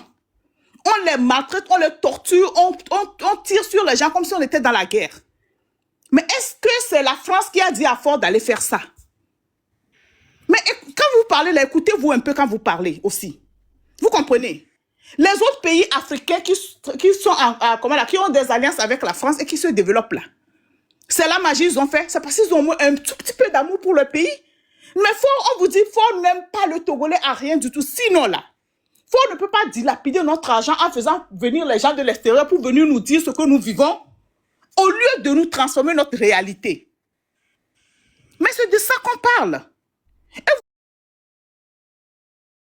On les maltraite, on les torture, on tire sur les gens comme si on était dans la guerre. Mais est-ce que c'est la France qui a dit à Ford d'aller faire ça? Mais quand vous parlez, écoutez-vous un peu quand vous parlez aussi. Vous comprenez? Les autres pays africains qui ont des alliances avec la France et qui se développent là. C'est la magie qu'ils ont fait. C'est parce qu'ils ont un tout petit peu d'amour pour le pays. Mais on vous dit, Ford n'aime pas le Togolais à rien du tout. Sinon là, Ford ne peut pas dilapider notre argent en faisant venir les gens de l'extérieur pour venir nous dire ce que nous vivons, au lieu de nous transformer notre réalité. Mais c'est de ça qu'on parle. Et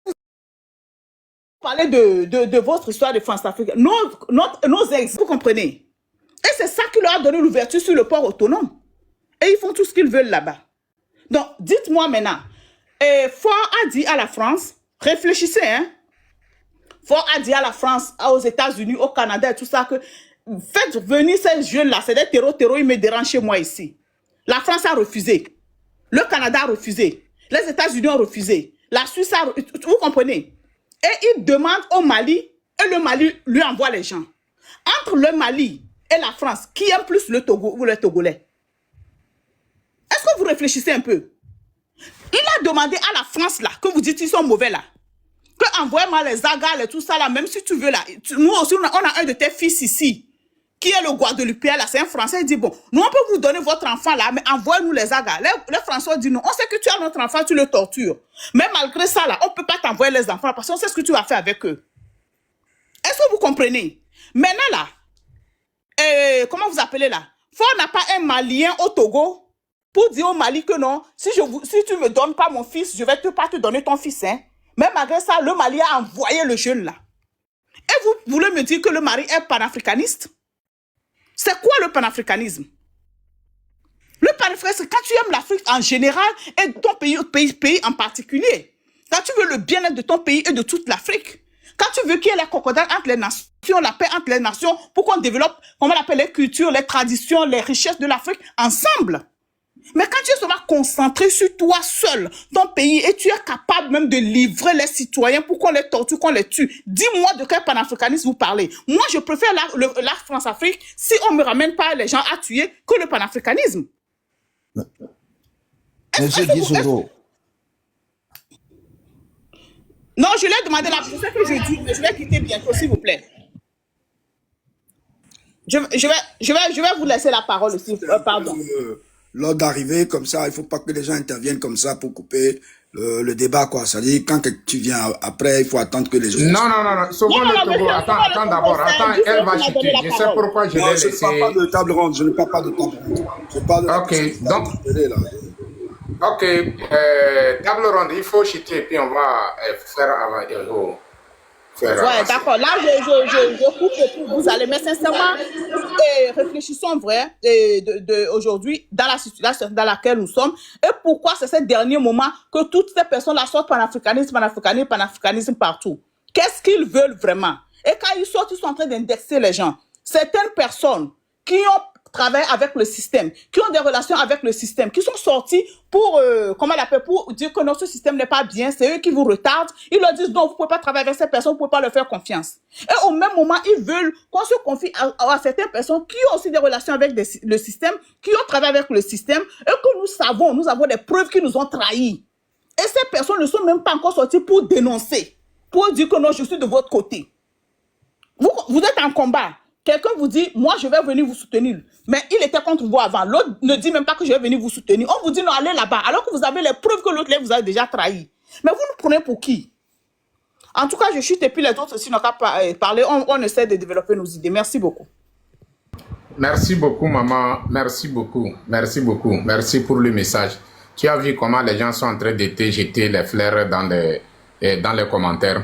vous parlez de votre histoire de France-Afrique. Nos ex, vous comprenez? Et c'est ça qui leur a donné l'ouverture sur le port autonome. Et ils font tout ce qu'ils veulent là-bas. Donc, dites-moi maintenant, Ford a dit à la France, réfléchissez, hein? Ford a dit à la France, aux États-Unis, au Canada et tout ça, que faites venir ces jeunes-là, c'est des terreaux, ils me dérangent chez moi ici. La France a refusé. Le Canada a refusé. Les États-Unis ont refusé. La Suisse a refusé. Vous comprenez? Et ils demandent au Mali, et le Mali lui envoie les gens. Entre le Mali et la France, qui aime plus le Togo ou les Togolais? Est-ce que vous réfléchissez un peu? Il a demandé à la France, là, que vous dites qu'ils sont mauvais, là, que envoie-moi les agas et tout ça, là, même si tu veux, là. Nous aussi, on a un de tes fils ici, qui est le Guadeloupéen, là, c'est un Français. Il dit, bon, nous, on peut vous donner votre enfant, là, mais envoie-nous les agas. Les Français disent, non, on sait que tu as notre enfant, tu le tortures. Mais malgré ça, là, on ne peut pas t'envoyer les enfants, parce qu'on sait ce que tu vas faire avec eux. Est-ce que vous comprenez? Maintenant, là, comment vous appelez, là? Ford n'a pas un Malien au Togo pour dire au Mali que non, si tu ne me donnes pas mon fils, je ne vais pas te donner ton fils. Hein. Mais malgré ça, le Mali a envoyé le jeune là. Et vous voulez me dire que le Mali est panafricaniste? C'est quoi le panafricanisme? Le panafricanisme, c'est quand tu aimes l'Afrique en général et ton pays en particulier. Quand tu veux le bien-être de ton pays et de toute l'Afrique. Quand tu veux qu'il y ait la concordance entre les nations, la paix entre les nations, pour qu'on développe, comment on appelle, les cultures, les traditions, les richesses de l'Afrique ensemble. Mais quand tu es seulement concentré sur toi seul, ton pays, et tu es capable même de livrer les citoyens pour qu'on les torture, qu'on les tue, dis-moi de quel panafricanisme vous parlez. Moi, je préfère la France-Afrique si on ne me ramène pas les gens à tuer que le panafricanisme. Monsieur Guissoro. Non, je l'ai demandé là, c'est ce que je dis, mais je vais quitter bientôt, s'il vous plaît. Je vais vous laisser la parole aussi, pardon. Lors d'arriver comme ça, il ne faut pas que les gens interviennent comme ça pour couper le débat, quoi. C'est-à-dire, quand tu viens après, il faut attendre que les gens... Non. Souvent le Togo, attends d'abord, elle va chuter. Je sais pourquoi je l'ai laissé. Je ne parle pas de table ronde, je ne parle pas de table ronde. Je parle de... Ok, donc... Ok, table ronde, il faut chuter, puis on va faire avant... Ouais, d'accord. Là, je coupe pour vous allez. Mais sincèrement, réfléchissons vrai aujourd'hui dans la situation dans laquelle nous sommes. Et pourquoi c'est ces derniers moments que toutes ces personnes-là sortent panafricanisme partout. Qu'est-ce qu'ils veulent vraiment? Et quand ils sortent, ils sont en train d'indexer les gens. Certaines personnes qui ont travaillé avec le système, qui ont des relations avec le système, qui sont sortis pour, pour dire que notre système n'est pas bien, c'est eux qui vous retardent. Ils leur disent non, vous ne pouvez pas travailler avec ces personnes, vous ne pouvez pas leur faire confiance. Et au même moment, ils veulent qu'on se confie à certaines personnes qui ont aussi des relations avec le système, qui ont travaillé avec le système, et que nous avons des preuves qui nous ont trahis. Et ces personnes ne sont même pas encore sorties pour dénoncer, pour dire que non, je suis de votre côté. Vous êtes en combat. Quelqu'un vous dit, moi, je vais venir vous soutenir. Mais il était contre vous avant. L'autre ne dit même pas que je vais venir vous soutenir. On vous dit, non, allez là-bas. Alors que vous avez les preuves que l'autre vous a déjà trahi. Mais vous nous prenez pour qui? En tout cas, je chute et puis les autres aussi n'ont qu'à parler. On essaie de développer nos idées. Merci beaucoup. Merci beaucoup, maman. Merci beaucoup. Merci beaucoup. Merci pour le message. Tu as vu comment les gens sont en train de te jeter les fleurs dans les commentaires.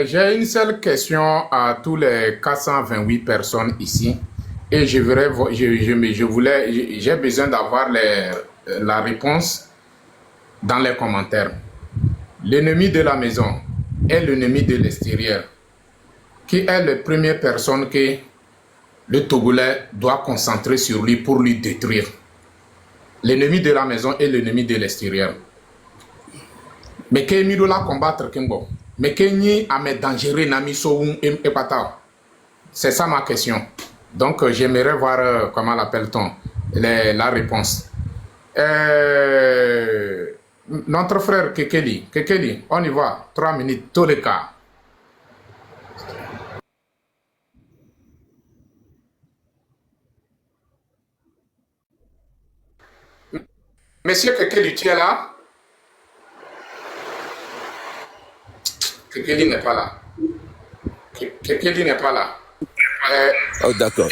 J'ai une seule question à tous les 428 personnes ici et j'ai besoin d'avoir la réponse dans les commentaires. L'ennemi de la maison est l'ennemi de l'extérieur. Qui est la première personne que le Togolais doit concentrer sur lui pour lui détruire? L'ennemi de la maison est l'ennemi de l'extérieur. Mais que nous la combattre Kimbo? Mais Kenyi a mes dangereux nami soum et pata. C'est ça ma question. Donc j'aimerais voir comment l'appelle-t-on la réponse. Notre frère Kekeli, on y va. 3 minutes, tous les cas. Monsieur Kekeli, tu es là? Kekeli n'est pas là. Kekeli n'est pas là. Oh, d'accord.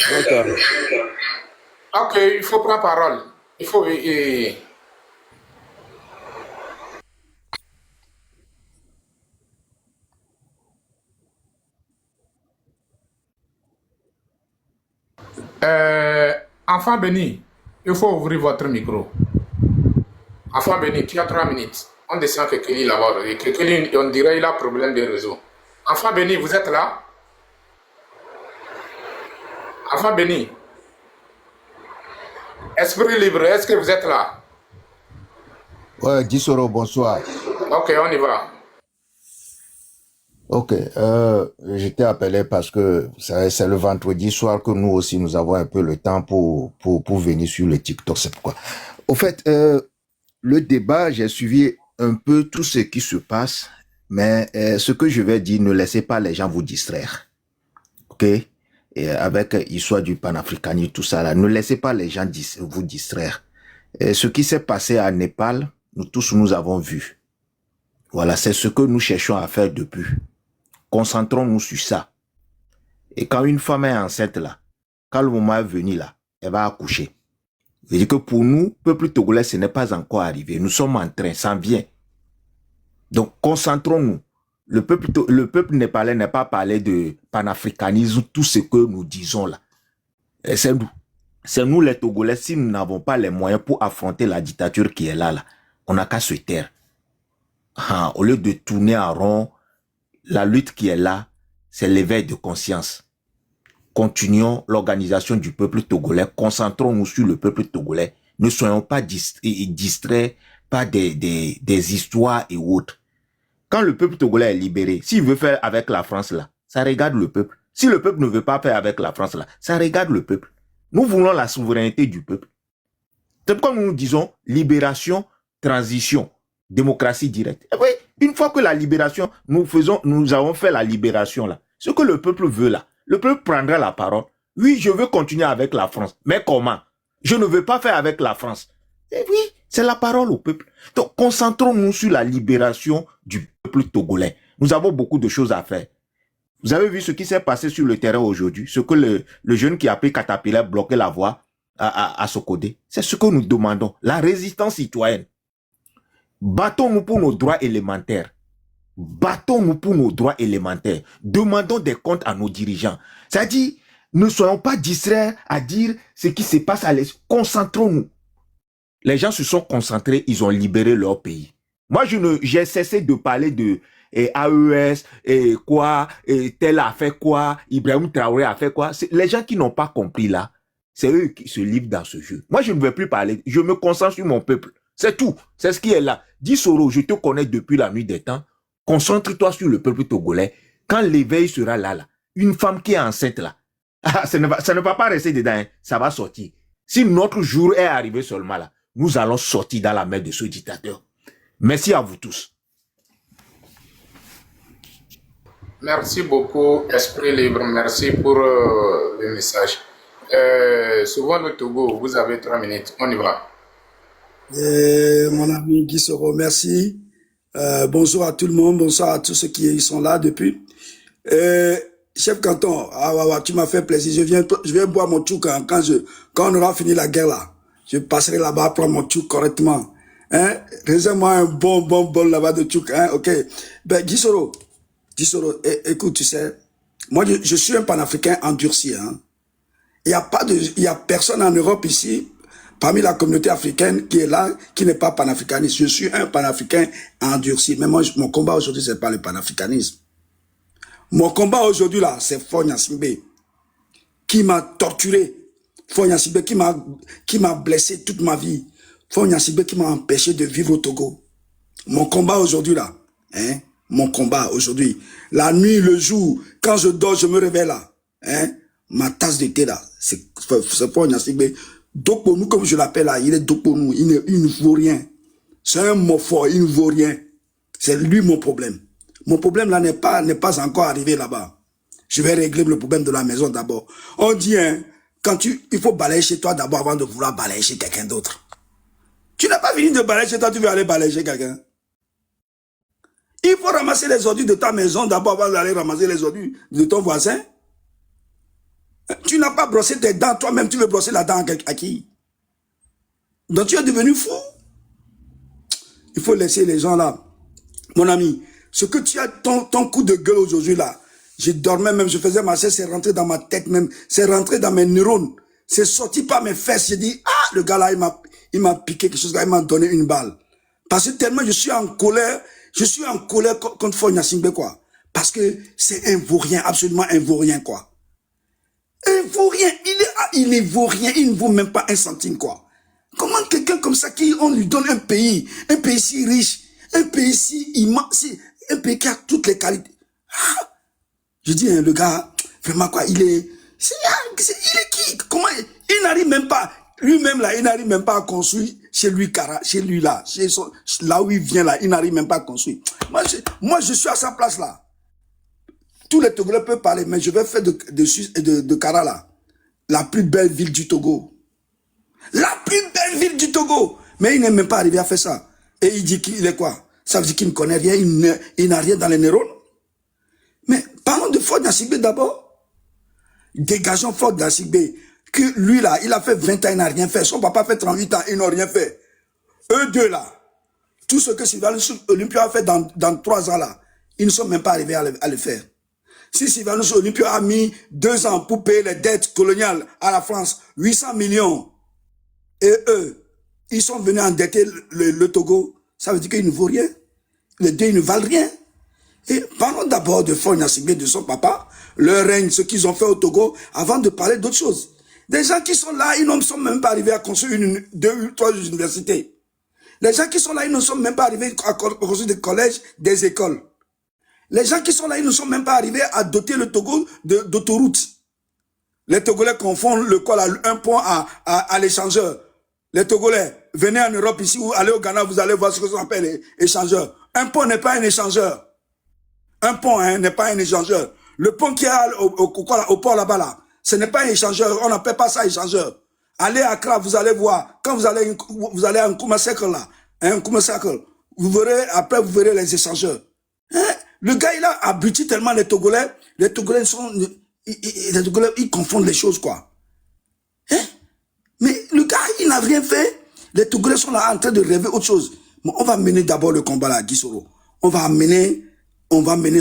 Ok, il faut prendre parole. Il faut... enfant béni, il faut ouvrir votre micro. Enfant béni, tu as 3 minutes. On descend Kekeli là-bas. Kekeli, on dirait il a problème de réseau. Enfant béni, vous êtes là? Enfant béni. Esprit libre, est-ce que vous êtes là? Ouais, Gisoro, bonsoir. Ok, on y va. Ok, je t'ai appelé parce que c'est le vendredi soir que nous aussi, nous avons un peu le temps pour venir sur le TikTok, c'est pourquoi. Au fait, le débat, j'ai suivi un peu tout ce qui se passe, mais ce que je vais dire, ne laissez pas les gens vous distraire, ok? Et avec l'histoire du panafricanisme, tout ça là, ne laissez pas les gens vous distraire. Et ce qui s'est passé à Népal, nous tous, nous avons vu. Voilà, c'est ce que nous cherchons à faire depuis. Concentrons-nous sur ça. Et quand une femme est enceinte là, quand le moment est venu là, elle va accoucher. C'est-à-dire que pour nous, peuple togolais, ce n'est pas encore arrivé. Nous sommes en train, ça vient. Donc, concentrons-nous. Le peuple népalais n'est pas parlé de panafricanisme, tout ce que nous disons là. C'est nous. C'est nous les Togolais, si nous n'avons pas les moyens pour affronter la dictature qui est là, on n'a qu'à se taire. Au lieu de tourner en rond, la lutte qui est là, c'est l'éveil de conscience. Continuons l'organisation du peuple togolais, concentrons-nous sur le peuple togolais. Ne soyons pas distraits par des histoires et autres. Quand le peuple togolais est libéré, s'il veut faire avec la France là, ça regarde le peuple. Si le peuple ne veut pas faire avec la France là, ça regarde le peuple. Nous voulons la souveraineté du peuple. C'est pourquoi nous disons libération, transition, démocratie directe. Et oui, une fois que la libération, nous avons fait la libération là, ce que le peuple veut là, le peuple prendra la parole. Oui, je veux continuer avec la France. Mais comment? Je ne veux pas faire avec la France. Et oui, c'est la parole au peuple. Donc, concentrons-nous sur la libération du peuple togolais. Nous avons beaucoup de choses à faire. Vous avez vu ce qui s'est passé sur le terrain aujourd'hui, ce que le jeune qui a pris Caterpillar bloqué la voie à Sokodé. C'est ce que nous demandons. La résistance citoyenne. Battons-nous pour nos droits élémentaires. Battons-nous pour nos droits élémentaires. Demandons des comptes à nos dirigeants. C'est-à-dire, ne soyons pas distraits à dire ce qui se passe à l'est. Concentrons-nous. Les gens se sont concentrés, ils ont libéré leur pays. Moi, j'ai cessé de parler de AES, tel a fait quoi, Ibrahim Traoré a fait quoi. Les gens qui n'ont pas compris là, c'est eux qui se livrent dans ce jeu. Moi, je ne veux plus parler. Je me concentre sur mon peuple. C'est tout. C'est ce qui est là. Dis Soro, je te connais depuis la nuit des temps. Concentre-toi sur le peuple togolais. Quand l'éveil sera là, une femme qui est enceinte là, ça ne va pas rester dedans, hein, ça va sortir. Si notre jour est arrivé seulement là, nous allons sortir dans la main de ce dictateur. Merci à vous tous. Merci beaucoup, Esprit Libre. Merci pour le message. Souvent le Togo, vous avez 3 minutes. On y va. Mon ami Guy Soro, merci. Bonsoir à tout le monde, bonsoir à tous ceux qui sont là depuis. Chef Canton, tu m'as fait plaisir. Je viens boire mon tchouk quand on aura fini la guerre là. Je passerai là-bas prendre mon tchouk correctement. Hein? Réserve-moi un bon bol là-bas de tchouk. Hein? Ok. Ben, Guy Soro, écoute, tu sais, moi je suis un panafricain endurci. Hein? Il y a personne en Europe ici, parmi la communauté africaine qui est là, qui n'est pas panafricaniste. Je suis un panafricain endurci. Mais moi, mon combat aujourd'hui, c'est pas le panafricanisme. Mon combat aujourd'hui là, c'est Fonya Simbe, qui m'a torturé. Fonya Simbe qui m'a blessé toute ma vie. Fonya Simbe qui m'a empêché de vivre au Togo. Mon combat aujourd'hui là, hein, mon combat aujourd'hui, la nuit, le jour, quand je dors, je me réveille là, hein, ma tasse de thé là, c'est Fonya Simbe. Doponou, comme je l'appelle là, il est Doponou, il ne vaut rien. C'est un mot fort, il ne vaut rien. C'est lui mon problème. Mon problème là n'est pas encore arrivé là-bas. Je vais régler le problème de la maison d'abord. On dit, hein, il faut balayer chez toi d'abord avant de vouloir balayer chez quelqu'un d'autre. Tu n'as pas fini de balayer chez toi, tu veux aller balayer chez quelqu'un. Il faut ramasser les ordures de ta maison d'abord avant d'aller ramasser les ordures de ton voisin. Tu n'as pas brossé tes dents toi-même, tu veux brosser la dent à qui? Donc tu es devenu fou. Il faut laisser les gens là. Mon ami, ce que tu as, ton coup de gueule aujourd'hui là, je dormais même, je faisais ma sieste, c'est rentré dans ma tête même, c'est rentré dans mes neurones, c'est sorti par mes fesses. J'ai dit, ah, le gars là, il m'a piqué quelque chose, là, il m'a donné une balle. Parce que tellement je suis en colère contre Faure Gnassingbé, quoi. Parce que c'est un vaurien, absolument un vaurien, quoi. Un vaurien, il est vaurien, il ne vaut même pas un centime, quoi. Comment quelqu'un comme ça, on lui donne un pays si riche, un pays si immense, un pays qui a toutes les qualités. Ah, je dis, hein, le gars, vraiment quoi, il est qui? Comment il n'arrive même pas, lui-même là, il n'arrive même pas à construire chez lui là, là où il vient là, il n'arrive même pas à construire. Moi, je suis à sa place là. Tous les Togolais peuvent parler, mais je vais faire de Kara là, la plus belle ville du Togo. La plus belle ville du Togo. Mais il n'est même pas arrivé à faire ça. Et il dit qu'il est quoi? Ça veut dire qu'il ne connaît rien, il n'a rien dans les neurones. Mais parlons de Faure Gnassingbé d'abord. Dégageons Faure Gnassingbé. Que lui là, il a fait 20 ans, il n'a rien fait. Son papa fait 38 ans, ils n'ont rien fait. Eux deux là, tout ce que Sylvanus Olympio a fait dans 3 ans là, ils ne sont même pas arrivés à le faire. Si Sylvanus Olympio a mis 2 ans pour payer les dettes coloniales à la France, 800 millions, et eux, ils sont venus endetter le Togo, ça veut dire qu'ils ne vaut rien. Les deux, ils ne valent rien. Et parlons d'abord de Faure Gnassingbé, de son papa, leur règne, ce qu'ils ont fait au Togo, avant de parler d'autres choses. Des gens qui sont là, ils ne sont même pas arrivés à construire 2 ou 3 universités. Les gens qui sont là, ils ne sont même pas arrivés à construire des collèges, des écoles. Les gens qui sont là, ils ne sont même pas arrivés à doter le Togo d'autoroutes. Les Togolais confondent le col à un pont à l'échangeur. Les Togolais, venez en Europe ici ou allez au Ghana, vous allez voir ce que ça s'appelle échangeur. Un pont n'est pas un échangeur. Un pont n'est pas un échangeur. Le pont qui est au port là-bas, là, ce n'est pas un échangeur. On n'appelle pas ça échangeur. Allez à Accra, vous allez voir. Quand vous allez à un Nkouma Circle là, un Nkouma Circle, vous verrez, après vous verrez les échangeurs. Hein? Le gars, il a abruti tellement les Togolais. Les Togolais ils confondent les choses, quoi. Hein? Mais le gars, il n'a rien fait. Les Togolais sont là en train de rêver autre chose. Bon, on va mener d'abord le combat là, Guissoro. On va mener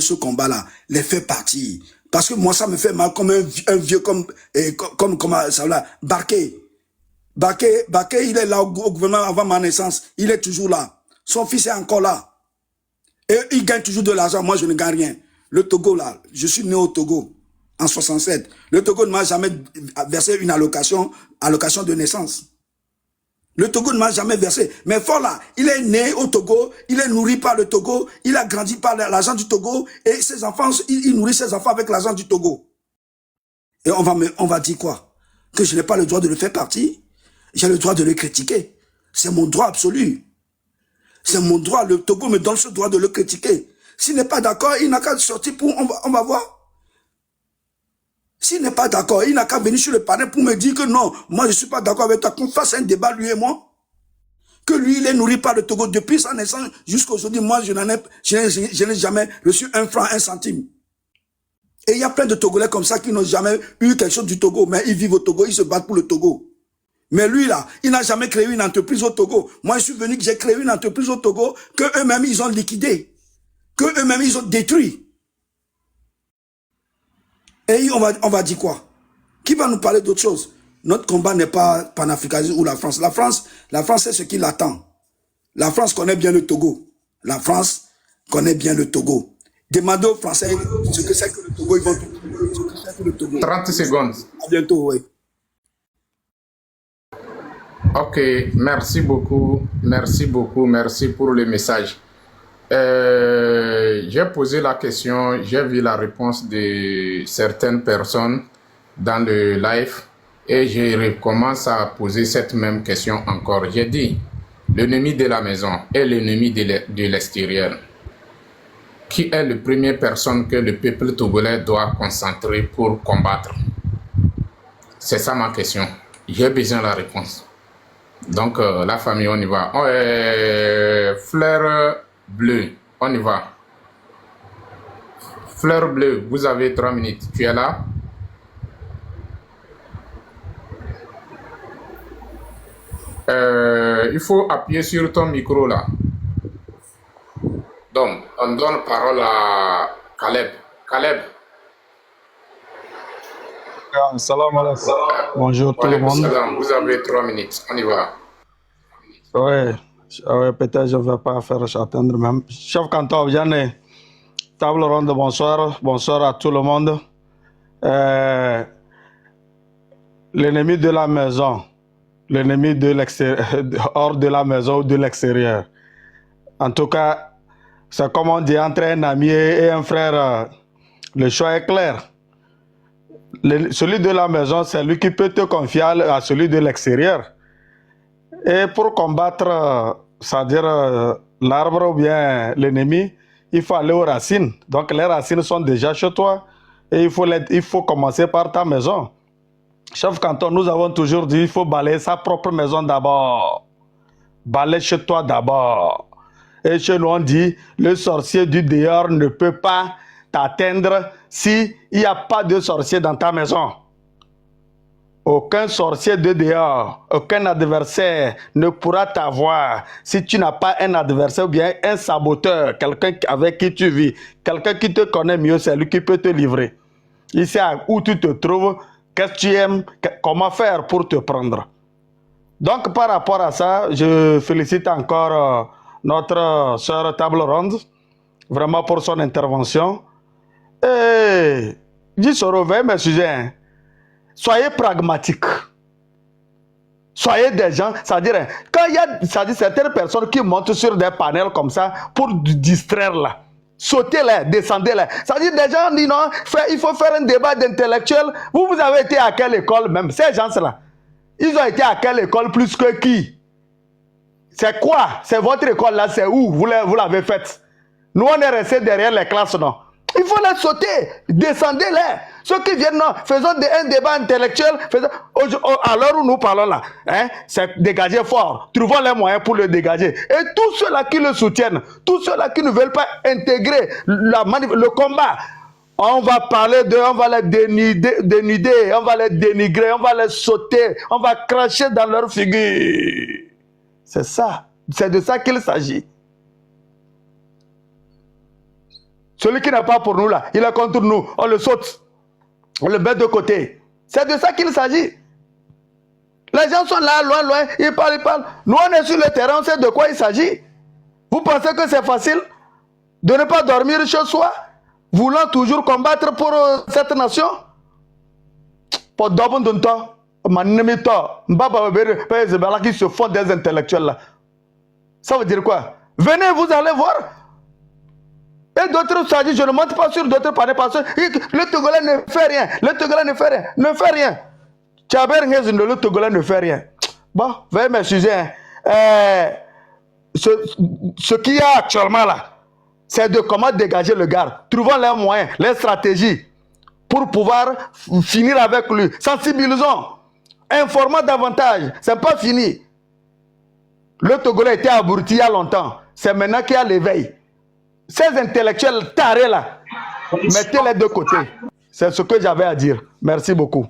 ce combat là, les faire partir. Parce que moi, ça me fait mal comme un vieux, comme ça là, Barké. Barké, il est là au gouvernement avant ma naissance. Il est toujours là. Son fils est encore là. Et il gagne toujours de l'argent. Moi, je ne gagne rien. Le Togo, là, je suis né au Togo, en 67. Le Togo ne m'a jamais versé une allocation de naissance. Le Togo ne m'a jamais versé. Mais Faure, là, il est né au Togo, il est nourri par le Togo, il a grandi par l'argent du Togo, et ses enfants, il nourrit ses enfants avec l'argent du Togo. Et on va dire quoi? Que je n'ai pas le droit de le faire partir? J'ai le droit de le critiquer. C'est mon droit absolu. C'est mon droit. Le Togo me donne ce droit de le critiquer. S'il n'est pas d'accord, il n'a qu'à sortir pour... On va voir. S'il n'est pas d'accord, il n'a qu'à venir sur le panel pour me dire que non, moi je ne suis pas d'accord avec toi, qu'on fasse un débat, lui et moi. Que lui, il est nourri par le Togo depuis sa naissance jusqu'à aujourd'hui. Moi, je n'ai jamais reçu 1 franc, 1 centime. Et il y a plein de Togolais comme ça qui n'ont jamais eu quelque chose du Togo, mais ils vivent au Togo, ils se battent pour le Togo. Mais lui, là, il n'a jamais créé une entreprise au Togo. Moi, je suis venu que j'ai créé une entreprise au Togo que eux-mêmes, ils ont liquidé. Que eux-mêmes, ils ont détruit. Et on va dire quoi? Qui va nous parler d'autre chose? Notre combat n'est pas panafricanisme ou la France. La France, c'est ce qui l'attend. La France connaît bien le Togo. La France connaît bien le Togo. Demandez aux Français ce que c'est que le Togo. Ils vont tout. Ce que c'est que le Togo. 30 secondes. À bientôt, oui. Ok, merci beaucoup. Merci pour le message. J'ai posé la question, j'ai vu la réponse de certaines personnes dans le live et je recommence à poser cette même question encore. J'ai dit, l'ennemi de la maison est l'ennemi de l'extérieur. Qui est la première personne que le peuple togolais doit concentrer pour combattre? C'est ça ma question. J'ai besoin de la réponse. Donc, la famille, on y va. Fleur bleue, on y va. Fleur bleue, vous avez 3 minutes. Tu es là? Il faut appuyer sur ton micro là. Donc, on donne parole à Caleb. Caleb. Salam alaikum. Bonjour tout le monde. Salam. Vous avez 3 minutes. On y va. Ouais, peut-être je ne vais pas faire attendre même. Chef Canton, Vianney, table ronde, bonsoir. Bonsoir à tout le monde. L'ennemi de la maison, l'ennemi de l'extérieur, hors de la maison ou de l'extérieur. En tout cas, c'est comme on dit entre un ami et un frère, le choix est clair. Celui de la maison, c'est lui qui peut te confier à celui de l'extérieur. Et pour combattre, c'est-à-dire l'arbre ou bien l'ennemi, il faut aller aux racines. Donc les racines sont déjà chez toi et il faut commencer par ta maison. Chef Canton, nous avons toujours dit qu'il faut balayer sa propre maison d'abord. Balayer chez toi d'abord. Et chez nous, on dit, le sorcier du dehors ne peut pas t'atteindre s'il n'y a pas de sorcier dans ta maison. Aucun sorcier de dehors, aucun adversaire ne pourra t'avoir si tu n'as pas un adversaire ou bien un saboteur, quelqu'un avec qui tu vis, quelqu'un qui te connaît mieux, c'est lui qui peut te livrer. Il sait où tu te trouves, qu'est-ce que tu aimes, comment faire pour te prendre. Donc par rapport à ça, je félicite encore notre sœur Table Ronde, vraiment pour son intervention. Et dis au revoir mes sujets, hein. Soyez pragmatiques. Soyez des gens, c'est-à-dire, quand il y a certaines personnes qui montent sur des panels comme ça pour distraire là, sautez-les, descendez-les. C'est-à-dire, des gens disent non, il faut faire un débat d'intellectuels. Vous avez été à quelle école même? Ces gens-là, ils ont été à quelle école plus que qui? C'est quoi? C'est votre école là, c'est où? Vous l'avez faite? Nous, on est restés derrière les classes, non? Il faut les sauter, descendez-les. Ceux qui viennent, non, faisons un débat intellectuel. À l'heure où nous parlons là, hein, c'est dégager fort. Trouvons les moyens pour le dégager. Et tous ceux-là qui le soutiennent, tous ceux-là qui ne veulent pas intégrer le combat, on va parler d'eux, on va les dénuder, on va les dénigrer, on va les sauter, on va cracher dans leur figure. C'est ça. C'est de ça qu'il s'agit. Celui qui n'est pas pour nous là, il est contre nous, on le saute. On le met de côté. C'est de ça qu'il s'agit. Les gens sont là, loin, ils parlent. Nous, on est sur le terrain, on sait de quoi il s'agit. Vous pensez que c'est facile de ne pas dormir chez soi, voulant toujours combattre pour cette nation? Pour d'abord d'un temps, qui se font des intellectuels là. Ça veut dire quoi? Venez, vous allez voir. Et d'autres s'agissent, je ne monte pas sur d'autres panneaux parce que le Togolais ne fait rien. Le Togolais ne fait rien. Ne fait rien. Le Togolais ne fait rien. Bon, veuillez m'excuser. Ce qu'il y a actuellement là, c'est de comment dégager le gars. Trouvons les moyens, les stratégies pour pouvoir finir avec lui. Sensibilisons. Informons davantage. C'est pas fini. Le Togolais était abruti il y a longtemps. C'est maintenant qu'il y a l'éveil. Ces intellectuels tarés là, mettez-les de côté. C'est ce que j'avais à dire. Merci beaucoup.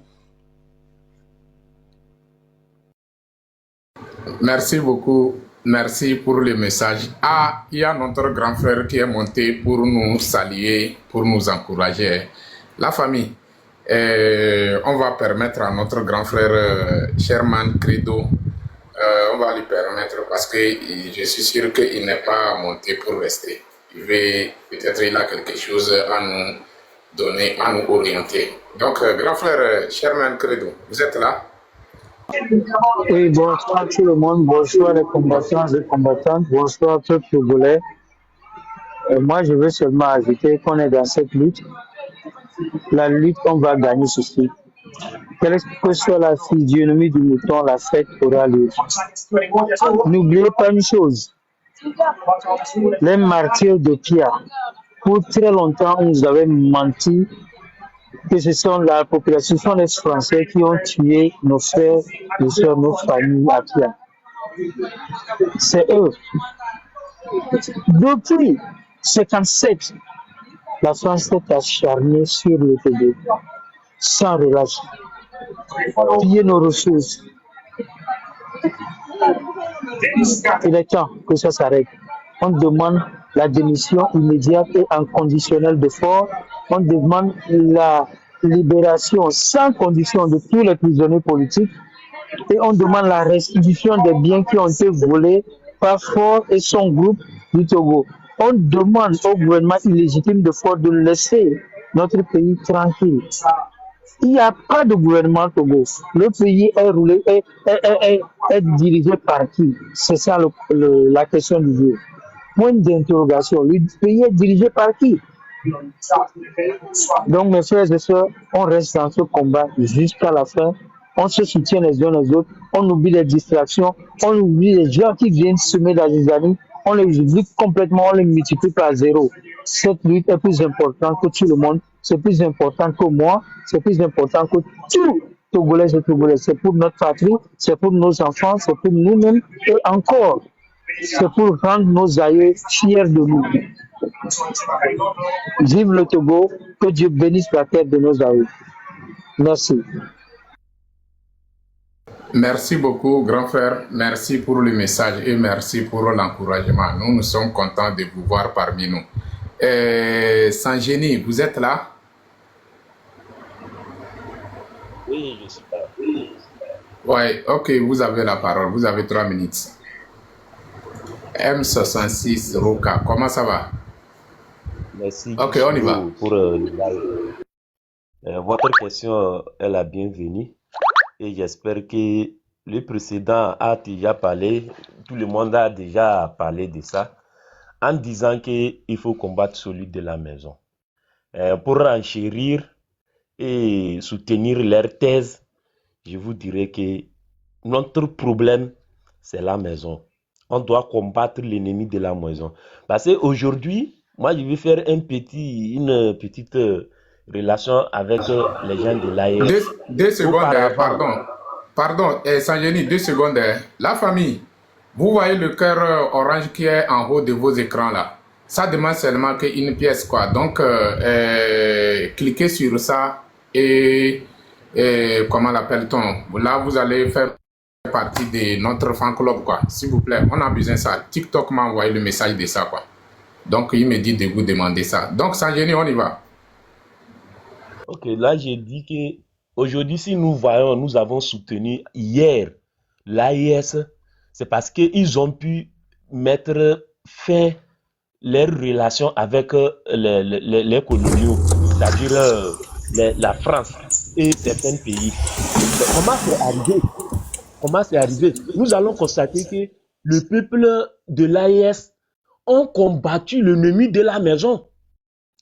Merci beaucoup. Merci pour le message. Ah, il y a notre grand frère qui est monté pour nous saluer, pour nous encourager. La famille, on va permettre à notre grand frère Sherman Credo, on va lui permettre parce que je suis sûr qu'il n'est pas monté pour rester. Peut-être il a quelque chose à nous donner, à nous orienter. Donc, grand frère Sherman Credo, vous êtes là? Oui, bonsoir à tout le monde, bonsoir les combattants et combattantes, bonsoir à tous les Togolais. Moi, je veux seulement ajouter qu'on est dans cette lutte. La lutte, on va gagner ceci. Quelle que soit la physionomie du mouton, la fête aura lieu. N'oubliez pas une chose. Les martyrs de Pierre, pour très longtemps, on nous avait menti que ce sont la population, ce sont les Français qui ont tué nos frères, nos soeurs, nos familles à Pierre. C'est eux. Depuis 1957, la France s'est acharnée sur le Togo, sans relâche, piller nos ressources. Il est temps que ça s'arrête. On demande la démission immédiate et inconditionnelle de Faure. On demande la libération sans condition de tous les prisonniers politiques et on demande la restitution des biens qui ont été volés par Faure et son groupe du Togo. On demande au gouvernement illégitime de Faure de laisser notre pays tranquille. Il n'y a pas de gouvernement au Togo. Le pays est roulé, est dirigé par qui? C'est ça la question du jour. Point d'interrogation. Le pays est dirigé par qui? Donc, mes frères et sœurs, on reste dans ce combat jusqu'à la fin. On se soutient les uns les autres. On oublie les distractions. On oublie les gens qui viennent semer dans les années. On les oublie complètement. On les multiplie par zéro. Cette lutte est plus importante que tout le monde. C'est plus important que moi. C'est plus important que tout Togolais et Togolais. C'est pour notre patrie. C'est pour nos enfants. C'est pour nous-mêmes. Et encore, c'est pour rendre nos aïeux fiers de nous. Vive le Togo. Que Dieu bénisse la terre de nos aïeux. Merci. Merci beaucoup, grand frère. Merci pour le message et merci pour l'encouragement. Nous sommes contents de vous voir parmi nous. Sans génie, vous êtes là? Oui, je suis là. Oui, ok, vous avez la parole. Vous avez 3 minutes. M66 Roka, comment ça va? Merci. Ok, on y va. Pour le live. Votre question est la bienvenue et j'espère que le précédent a déjà parlé, tout le monde a déjà parlé de ça, en disant qu'il faut combattre celui de la maison. Pour renchérir et soutenir leur thèse, je vous dirais que notre problème, c'est la maison. On doit combattre l'ennemi de la maison. Parce qu'aujourd'hui, moi, je vais faire une petite relation avec les gens de l'AES. Deux secondes, pardon, Sanjeni, 2 secondes. La famille, vous voyez le cœur orange qui est en haut de vos écrans là. Ça demande seulement qu'une pièce, quoi. Donc, cliquez sur ça et comment l'appelle-t-on? Là, vous allez faire partie de notre fan club, quoi. S'il vous plaît, on a besoin de ça. TikTok m'a envoyé le message de ça, quoi. Donc, il me dit de vous demander ça. Donc, Sanjeni, on y va. Ok, là, j'ai dit que aujourd'hui, si nous voyons, nous avons soutenu hier l'AES, c'est parce qu'ils ont pu mettre fin leurs relations avec les coloniaux, c'est-à-dire la France et certains pays. Comment c'est arrivé? Comment c'est arrivé? Nous allons constater que le peuple de l'AES ont combattu l'ennemi de la maison.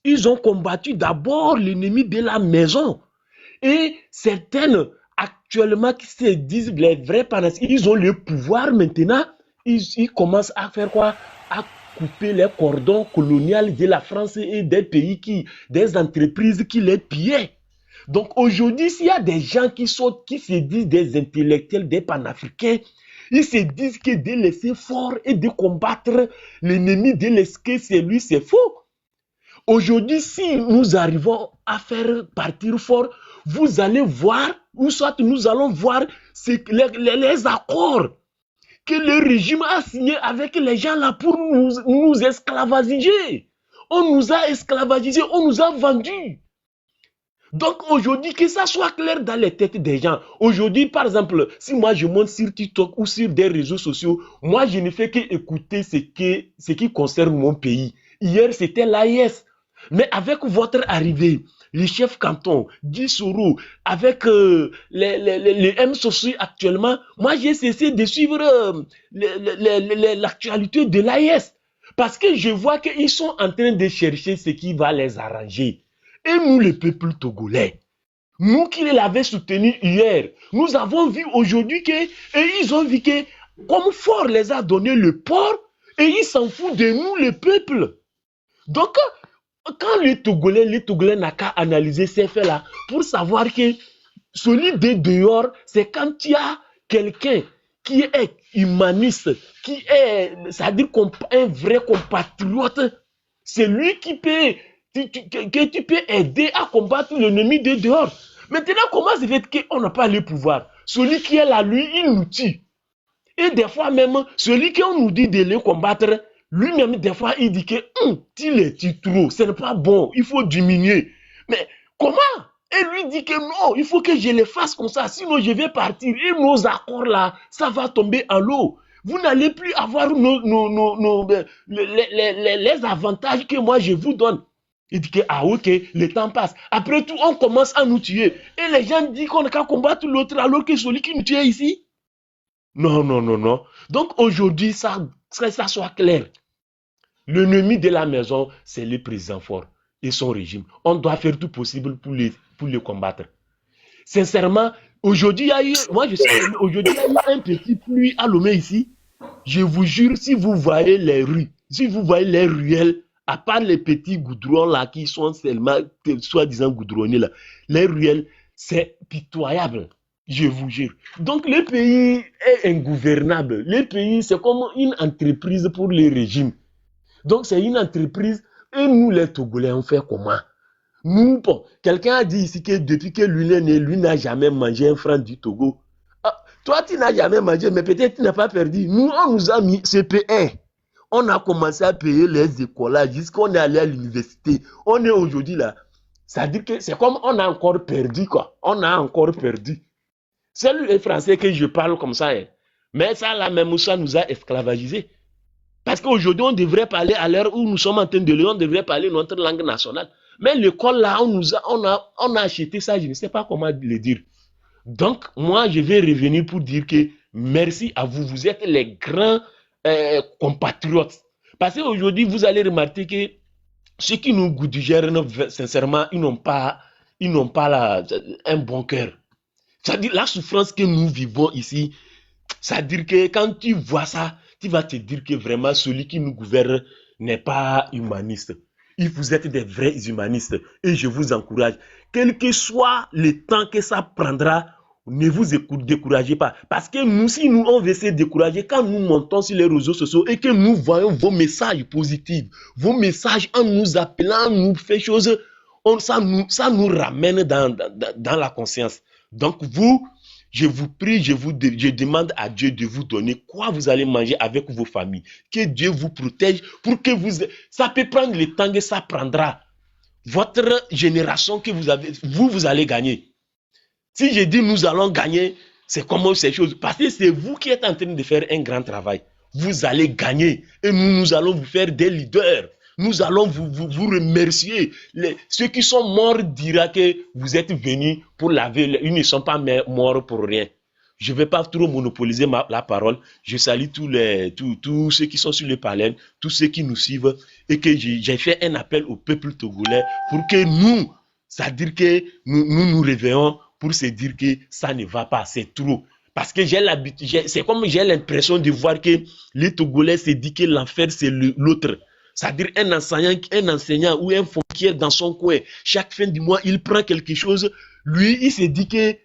Ils ont combattu d'abord l'ennemi de la maison. Et certaines, actuellement, qui se disent les vrais panacées, ils ont le pouvoir maintenant. Ils commencent à faire quoi? À couper les cordons coloniaux de la France et des pays des entreprises qui les pillaient. Donc aujourd'hui, s'il y a des gens qui se disent des intellectuels, des panafricains, ils se disent que de laisser fort et de combattre l'ennemi de l'esquer, c'est lui, c'est faux. Aujourd'hui, si nous arrivons à faire partir fort, vous allez voir, ou soit nous allons voir les accords que le régime a signés avec les gens là pour nous esclavagiser. On nous a esclavagisés, on nous a vendus. Donc aujourd'hui, que ça soit clair dans les têtes des gens. Aujourd'hui, par exemple, si moi je monte sur TikTok ou sur des réseaux sociaux, moi je ne fais qu'écouter ce qui concerne mon pays. Hier, c'était l'AES. Mais avec votre arrivée, le chef canton, Guy Soro, avec les M-Soci actuellement, moi j'ai cessé de suivre l'actualité de l'AES. Parce que je vois qu'ils sont en train de chercher ce qui va les arranger. Et nous, le peuple togolais, nous qui l'avons soutenu hier, nous avons vu aujourd'hui ils ont vu que, comme Fort les a donné le port, et ils s'en foutent de nous, le peuple. Donc, quand les Togolais n'ont qu'à analyser ces faits-là pour savoir que celui de dehors, c'est quand il y a quelqu'un qui est humaniste, qui est, c'est-à-dire un vrai compatriote, c'est lui qui peut, que tu peux aider à combattre l'ennemi de dehors. Maintenant, comment c'est fait qu'on n'a pas le pouvoir? Celui qui est là, lui, il nous tue. Et des fois même, celui qu'on nous dit de les combattre, lui-même, des fois, il dit que il est trop, ce n'est pas bon, il faut diminuer. Mais comment? Et lui dit que non, il faut que je les fasse comme ça, sinon je vais partir. Et nos accords là, ça va tomber à l'eau. Vous n'allez plus avoir les avantages que moi je vous donne. Il dit que, ah ok, le temps passe. Après tout, on commence à nous tuer. Et les gens disent qu'on va combattre l'autre alors que celui qui nous tue ici. Non, non, non, non. Donc aujourd'hui, ça soit clair. L'ennemi de la maison, c'est le président fort et son régime. On doit faire tout possible pour les combattre. Sincèrement, aujourd'hui, il y a eu, moi je sais, aujourd'hui, il y a eu un petit pluie à Lomé ici. Je vous jure, si vous voyez les rues, si vous voyez les ruelles, à part les petits goudrons là qui sont seulement, soi-disant goudronnés là, les ruelles, c'est pitoyable. Je vous jure. Donc, le pays est ingouvernable. Le pays, c'est comme une entreprise pour les régimes. Donc, c'est une entreprise. Et nous, les Togolais, on fait comment? Nous, bon, quelqu'un a dit ici que depuis que lui est né, lui n'a jamais mangé un franc du Togo. Ah, toi, tu n'as jamais mangé, mais peut-être tu n'as pas perdu. Nous, on nous a mis CP1. On a commencé à payer les écoles jusqu'on est allé à l'université. On est aujourd'hui là. Ça veut dire que c'est comme on a encore perdu, quoi. On a encore perdu. C'est le français que je parle comme ça. Hein. Mais ça, là, même ça nous a esclavagisés. Parce qu'aujourd'hui, on devrait parler, à l'heure où nous sommes en train de lire, on devrait parler notre langue nationale. Mais l'école, là, on a acheté ça, je ne sais pas comment le dire. Donc, moi, je vais revenir pour dire que merci à vous. Vous êtes les grands compatriotes. Parce qu'aujourd'hui, vous allez remarquer que ceux qui nous goudigèrent, sincèrement, ils n'ont pas un bon cœur. C'est-à-dire la souffrance que nous vivons ici, c'est-à-dire que quand tu vois ça, tu vas te dire que vraiment celui qui nous gouverne n'est pas humaniste. Et vous êtes des vrais humanistes et je vous encourage. Quel que soit le temps que ça prendra, ne vous découragez pas. Parce que nous, si nous, on veut se décourager, quand nous montons sur les réseaux sociaux et que nous voyons vos messages positifs, vos messages en nous appelant, nous fait choses, ça nous ramène dans la conscience. Donc vous, je vous prie, je demande à Dieu de vous donner quoi vous allez manger avec vos familles. Que Dieu vous protège pour que ça peut prendre le temps que ça prendra. Votre génération que vous avez, vous allez gagner. Si je dis nous allons gagner, c'est comment ces choses. Parce que c'est vous qui êtes en train de faire un grand travail. Vous allez gagner et nous allons vous faire des leaders. Nous allons vous remercier. Ceux qui sont morts diront que vous êtes venus pour laver. Ils ne sont pas morts pour rien. Je ne vais pas trop monopoliser la parole. Je salue tous ceux qui sont sur le palais, tous ceux qui nous suivent. Et que j'ai fait un appel au peuple togolais pour que nous, c'est-à-dire que nous réveillons pour se dire que ça ne va pas, c'est trop. Parce que c'est comme j'ai l'impression de voir que les Togolais se disent que l'enfer c'est l'autre. C'est-à-dire un enseignant ou un foncier qui est dans son coin, chaque fin du mois, il prend quelque chose. Lui, il se dit que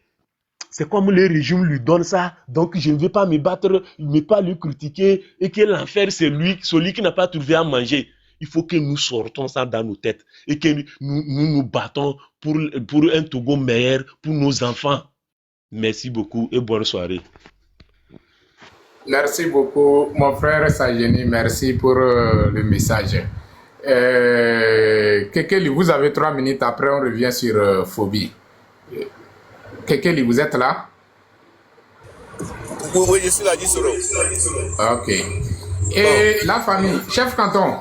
c'est comme le régime lui donne ça, donc je ne vais pas me battre, ne pas lui critiquer, et que l'enfer, c'est celui qui n'a pas trouvé à manger. Il faut que nous sortons ça dans nos têtes et que nous battons pour un Togo meilleur pour nos enfants. Merci beaucoup et bonne soirée. Merci beaucoup, mon frère Sajeni. Merci pour le message. Kekeli, vous avez 3 minutes. Après, on revient sur Phobie. Kekeli, vous êtes là? Oui, je suis là, Gisoro. Ok. Et la famille, chef canton,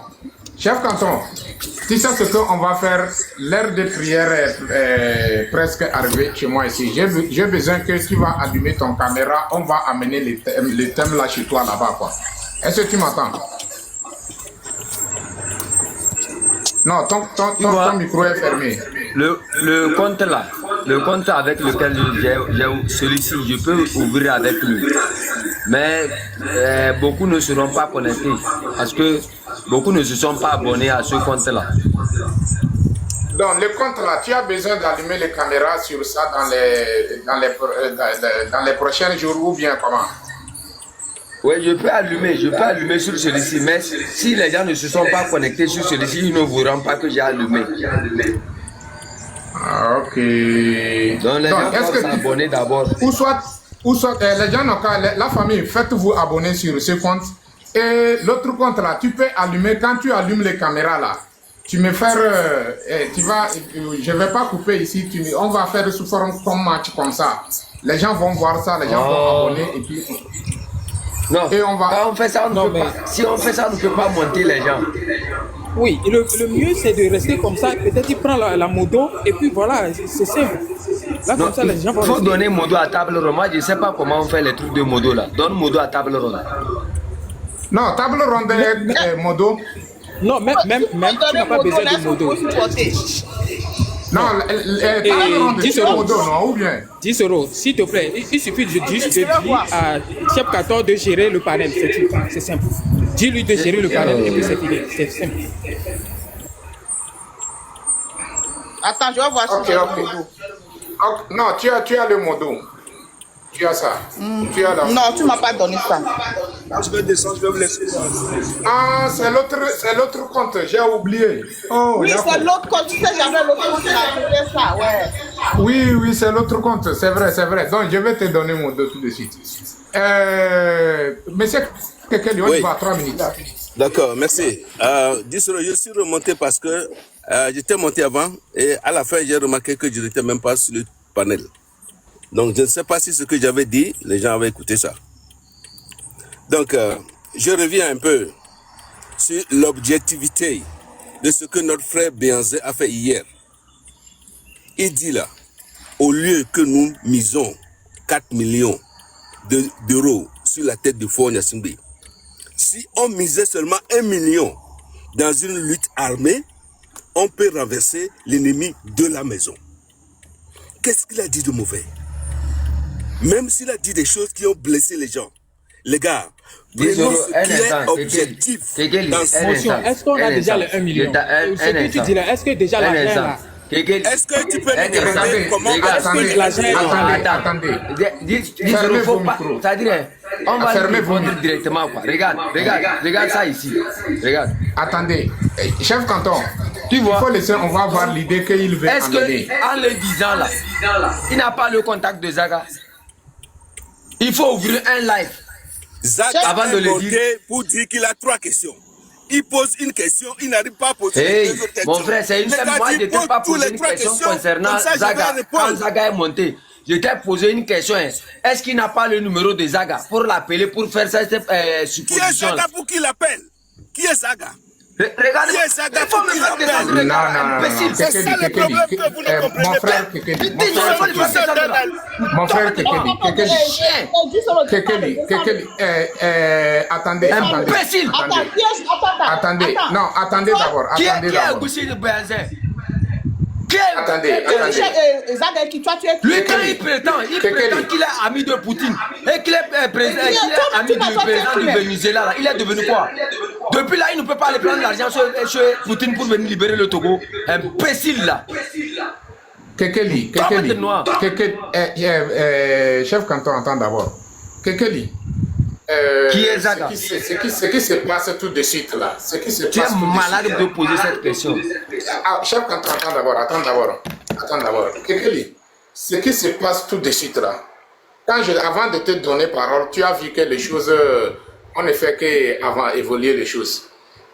tu sais ce qu'on va faire? L'heure de prière est presque arrivée chez moi ici. J'ai besoin que tu vas allumer ton caméra. On va amener les thèmes là chez toi là-bas, quoi. Est-ce que tu m'entends? Non, ton micro est fermé. Le compte là, le compte avec lequel j'ai celui-ci, je peux ouvrir avec lui. Mais beaucoup ne seront pas connectés parce que beaucoup ne se sont pas abonnés à ce compte-là. Donc, le compte là, tu as besoin d'allumer les caméras sur ça dans les prochains jours ou bien comment? Oui, je peux allumer sur celui-ci, mais si les gens ne se sont pas connectés sur celui-ci, ils ne verront pas que j'ai allumé. Ah, ok. Donc les gens doivent s'abonner d'abord. Ou Ou soit, les gens n'ont qu'à, la famille, faites-vous abonner sur ce compte. Et l'autre compte là, tu peux allumer, quand tu allumes les caméras là, tu me faire, je vais pas couper ici, on va faire sous forme comme match comme ça. Les gens vont voir ça, les gens vont abonner et puis... Non, et on va... quand on fait ça, si on fait ça, on ne peut pas monter les gens. Oui, le mieux c'est de rester comme ça. Peut-être il prend la moto et puis voilà, c'est simple. Là, Non, comme ça, les gens vont il faut rester. donner modo à table ronde. Moi, je ne sais pas comment on fait les trucs de modo là. Donne modo à table ronde. Non, table ronde modo. Non, même, tu n'as pas besoin de modo. Non, table ronde, 10 c'est euros. modo, non, ou bien 10 euros, s'il te plaît. Il suffit juste de dire à Chef 14 de gérer le panel. C'est simple. Dis-lui de gérer le panel et puis c'est fini. C'est simple. Attends, je vais voir si Ok, j'ai le ok. modo. Non, tu as le modo. Tu as ça. Tu as la... Non, tu m'as pas donné ça. Je vais descendre, je vais vous laisser. Ah, c'est l'autre compte, j'ai oublié. Oh, Oui, d'accord. c'est l'autre compte. Tu sais, j'avais l'autre compte qui a fait ça, ouais. Oui, c'est l'autre compte, c'est vrai. Donc, je vais te donner mon dos tout de suite. Monsieur Kekeli, on y va, 3 minutes. D'accord, merci. Je suis remonté parce que j'étais monté avant et à la fin, j'ai remarqué que je n'étais même pas sur le panel. Donc, je ne sais pas si ce que j'avais dit, les gens avaient écouté ça. Donc, je reviens un peu sur l'objectivité de ce que notre frère Béanzé a fait hier. Il dit là, au lieu que nous misons 4 millions d'euros sur la tête de Faure Gnassingbé, si on misait seulement 1 million dans une lutte armée, on peut renverser l'ennemi de la maison. Qu'est-ce qu'il a dit de mauvais? Même s'il a dit des choses qui ont blessé les gens. Les gars, prenons ce qui est objectif dans ce Motion, est-ce qu'on a déjà les 1 million? Ce que tu dis là, est-ce que déjà l'argent là? Est-ce que tu peux nous demander comment l'argent est Attendez. Il faut pas. C'est-à-dire, on va le répondre directement. Quoi. Regarde ça ici. Regarde. Attendez. Chef Canton, tu vois, il faut laisser, on va voir l'idée qu'il veut est-ce amener. qu'en le disant là, il n'a pas le contact de Zaga? Il faut ouvrir un live. Zaga avant de le dire pour dire qu'il a 3 questions. Il pose une question, il n'arrive pas à poser les 2 autres questions. Mon frère, c'est une seule. Moi, je ne t'ai pas posé une question concernant Zaga. Quand Zaga est monté, je t'ai posé une question. Est-ce qu'il n'a pas le numéro de Zaga pour l'appeler, pour faire cette supposition? Qui est Zaga pour qu'il l'appelle? Qui est Zaga? Regardez, qui est Zaga il faut me faire descendre. Non. C'est ça le problème que vous ne comprenez Mon frère Kekeli. Mon frère Kekeli. Attendez. Imbécile. Attendez. Non, attendez d'abord. Qui est Goussi de Béanzé? Attendez. Lui, quand il prétend qu'il est ami de Poutine et qu'il est président, ami du président du Venezuela, là, il est devenu quoi? Depuis là, il ne peut pas aller prendre l'argent chez Poutine pour venir libérer le Togo. Imbécile là. Kekeli. Chef Canton, attends d'abord. Kekeli. Qui est Zaga? Ce qui se passe tout de suite là. Tu es malade de poser cette question. Chef Canton, attends d'abord. Kekeli, ce qui se passe tout de suite là. Avant de te donner parole, tu as vu que les choses, on ne fait qu'avant évoluer les choses.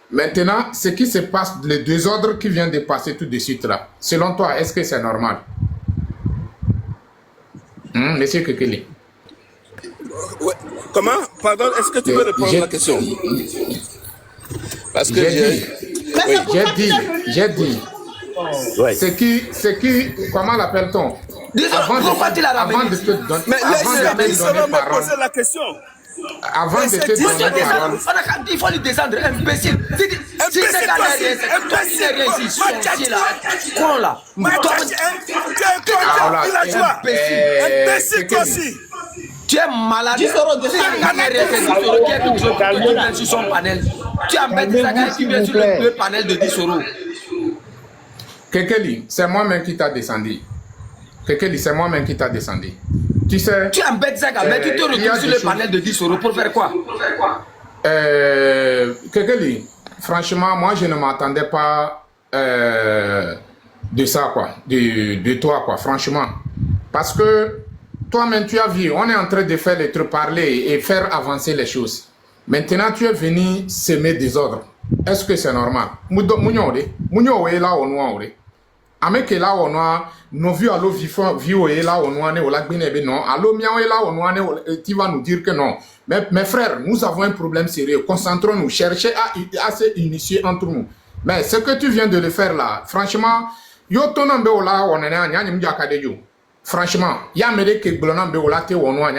Maintenant, ce qui se passe, les désordres qui viennent de passer tout de suite là, selon toi, est-ce que c'est normal? Monsieur Kekeli. Ouais. Comment? Pardon, est-ce que tu peux répondre à la question? Parce que j'ai dit. Ouais. C'est qui, comment l'appelle-t-on? Pourquoi tu l'as avant de te donner, mais laisse-le me poser la question. Avant de te donner parole. Il faut lui descendre, imbécile. Si c'est gars derrière, c'est toi qui n'es rien ici. Sorti là, con là. Imbécile toi aussi. Tu es malade. Si un gars derrière, c'est 10 euros qui est quelque chose qui vient sur son panel. Tu embêtes Zaga qui vient sur le panel de 10 euros. Kekeli, c'est moi-même qui t'a descendu. Tu sais. Tu embêtes Zaga, mais tu te retrouves sur le panel de 10 euros pour faire quoi? Kekeli, franchement, moi je ne m'attendais pas de ça, quoi. De toi, quoi, franchement. Parce que toi-même, tu as vu, on est en train de faire les trucs parler et faire avancer les choses. Maintenant, tu es venu semer des ordres. Est-ce que c'est normal? Mounio est là au noir. Avec là au noir, nos vieux allo vivant est là au noir, au lac Bénébé, non. Allo miao est là au noir, tu vas nous dire que non. Mais mes frères, nous avons un problème sérieux. Concentrons-nous, cherchez à se initier entre nous. Mais ce que tu viens de le faire là, franchement, yo tonombe là, on est en franchement, il y a mêlé que Blonambe ou laté ou noir,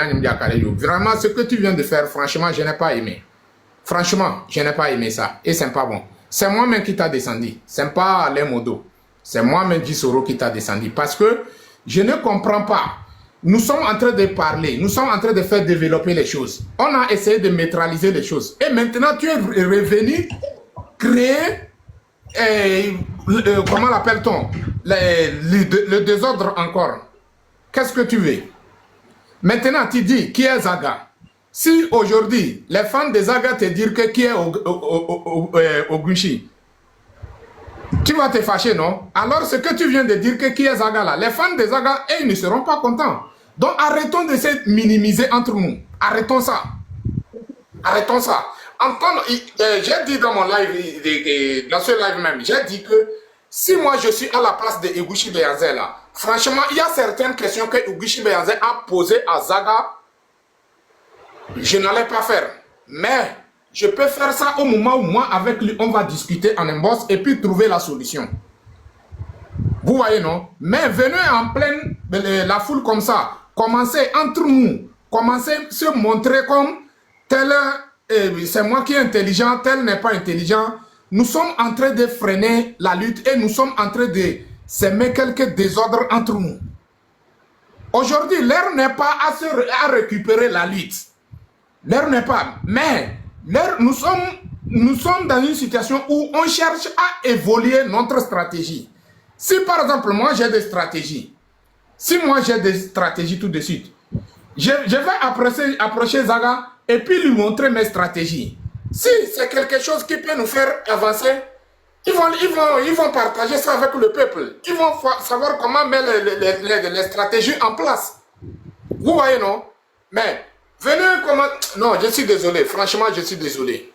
vraiment, ce que tu viens de faire, franchement, je n'ai pas aimé. Franchement, je n'ai pas aimé ça. Et c'est pas bon. C'est moi-même qui t'a descendu. C'est pas les modos. C'est moi-même Gisoro qui t'a descendu. Parce que je ne comprends pas. Nous sommes en train de parler. Nous sommes en train de faire développer les choses. On a essayé de neutraliser les choses. Et maintenant, tu es revenu créer, comment l'appelle-t-on, le désordre encore. Qu'est-ce que tu veux? Maintenant, tu dis qui est Zaga. Si aujourd'hui, les fans de Zaga te disent que qui est Ogunshi, tu vas te fâcher, non? Alors, ce que tu viens de dire que qui est Zaga là, les fans de Zaga, ils ne seront pas contents. Donc, arrêtons de se minimiser entre nous. Arrêtons ça. Arrêtons ça. J'ai dit dans mon live, dans ce live même, j'ai dit que si moi je suis à la place de Eguchi Beyaze là, franchement, il y a certaines questions que Eguchi Beyaze a posées à Zaga, je n'allais pas faire. Mais je peux faire ça au moment où moi, avec lui, on va discuter en boss et puis trouver la solution. Vous voyez, non? Mais venez en pleine la foule comme ça, commencez entre nous, commencez à se montrer comme tel, c'est moi qui est intelligent, tel n'est pas intelligent. Nous sommes en train de freiner la lutte et nous sommes en train de semer quelques désordres entre nous. Aujourd'hui, l'heure n'est pas à récupérer la lutte. L'heure n'est pas. Mais nous sommes dans une situation où on cherche à évoluer notre stratégie. Si par exemple, moi j'ai des stratégies, tout de suite, je vais approcher Zaga et puis lui montrer mes stratégies. Si c'est quelque chose qui peut nous faire avancer, ils vont partager ça avec le peuple. Ils vont savoir comment mettre les stratégies en place. Vous voyez, non? Mais, venez comment... Non, je suis désolé. Franchement, je suis désolé.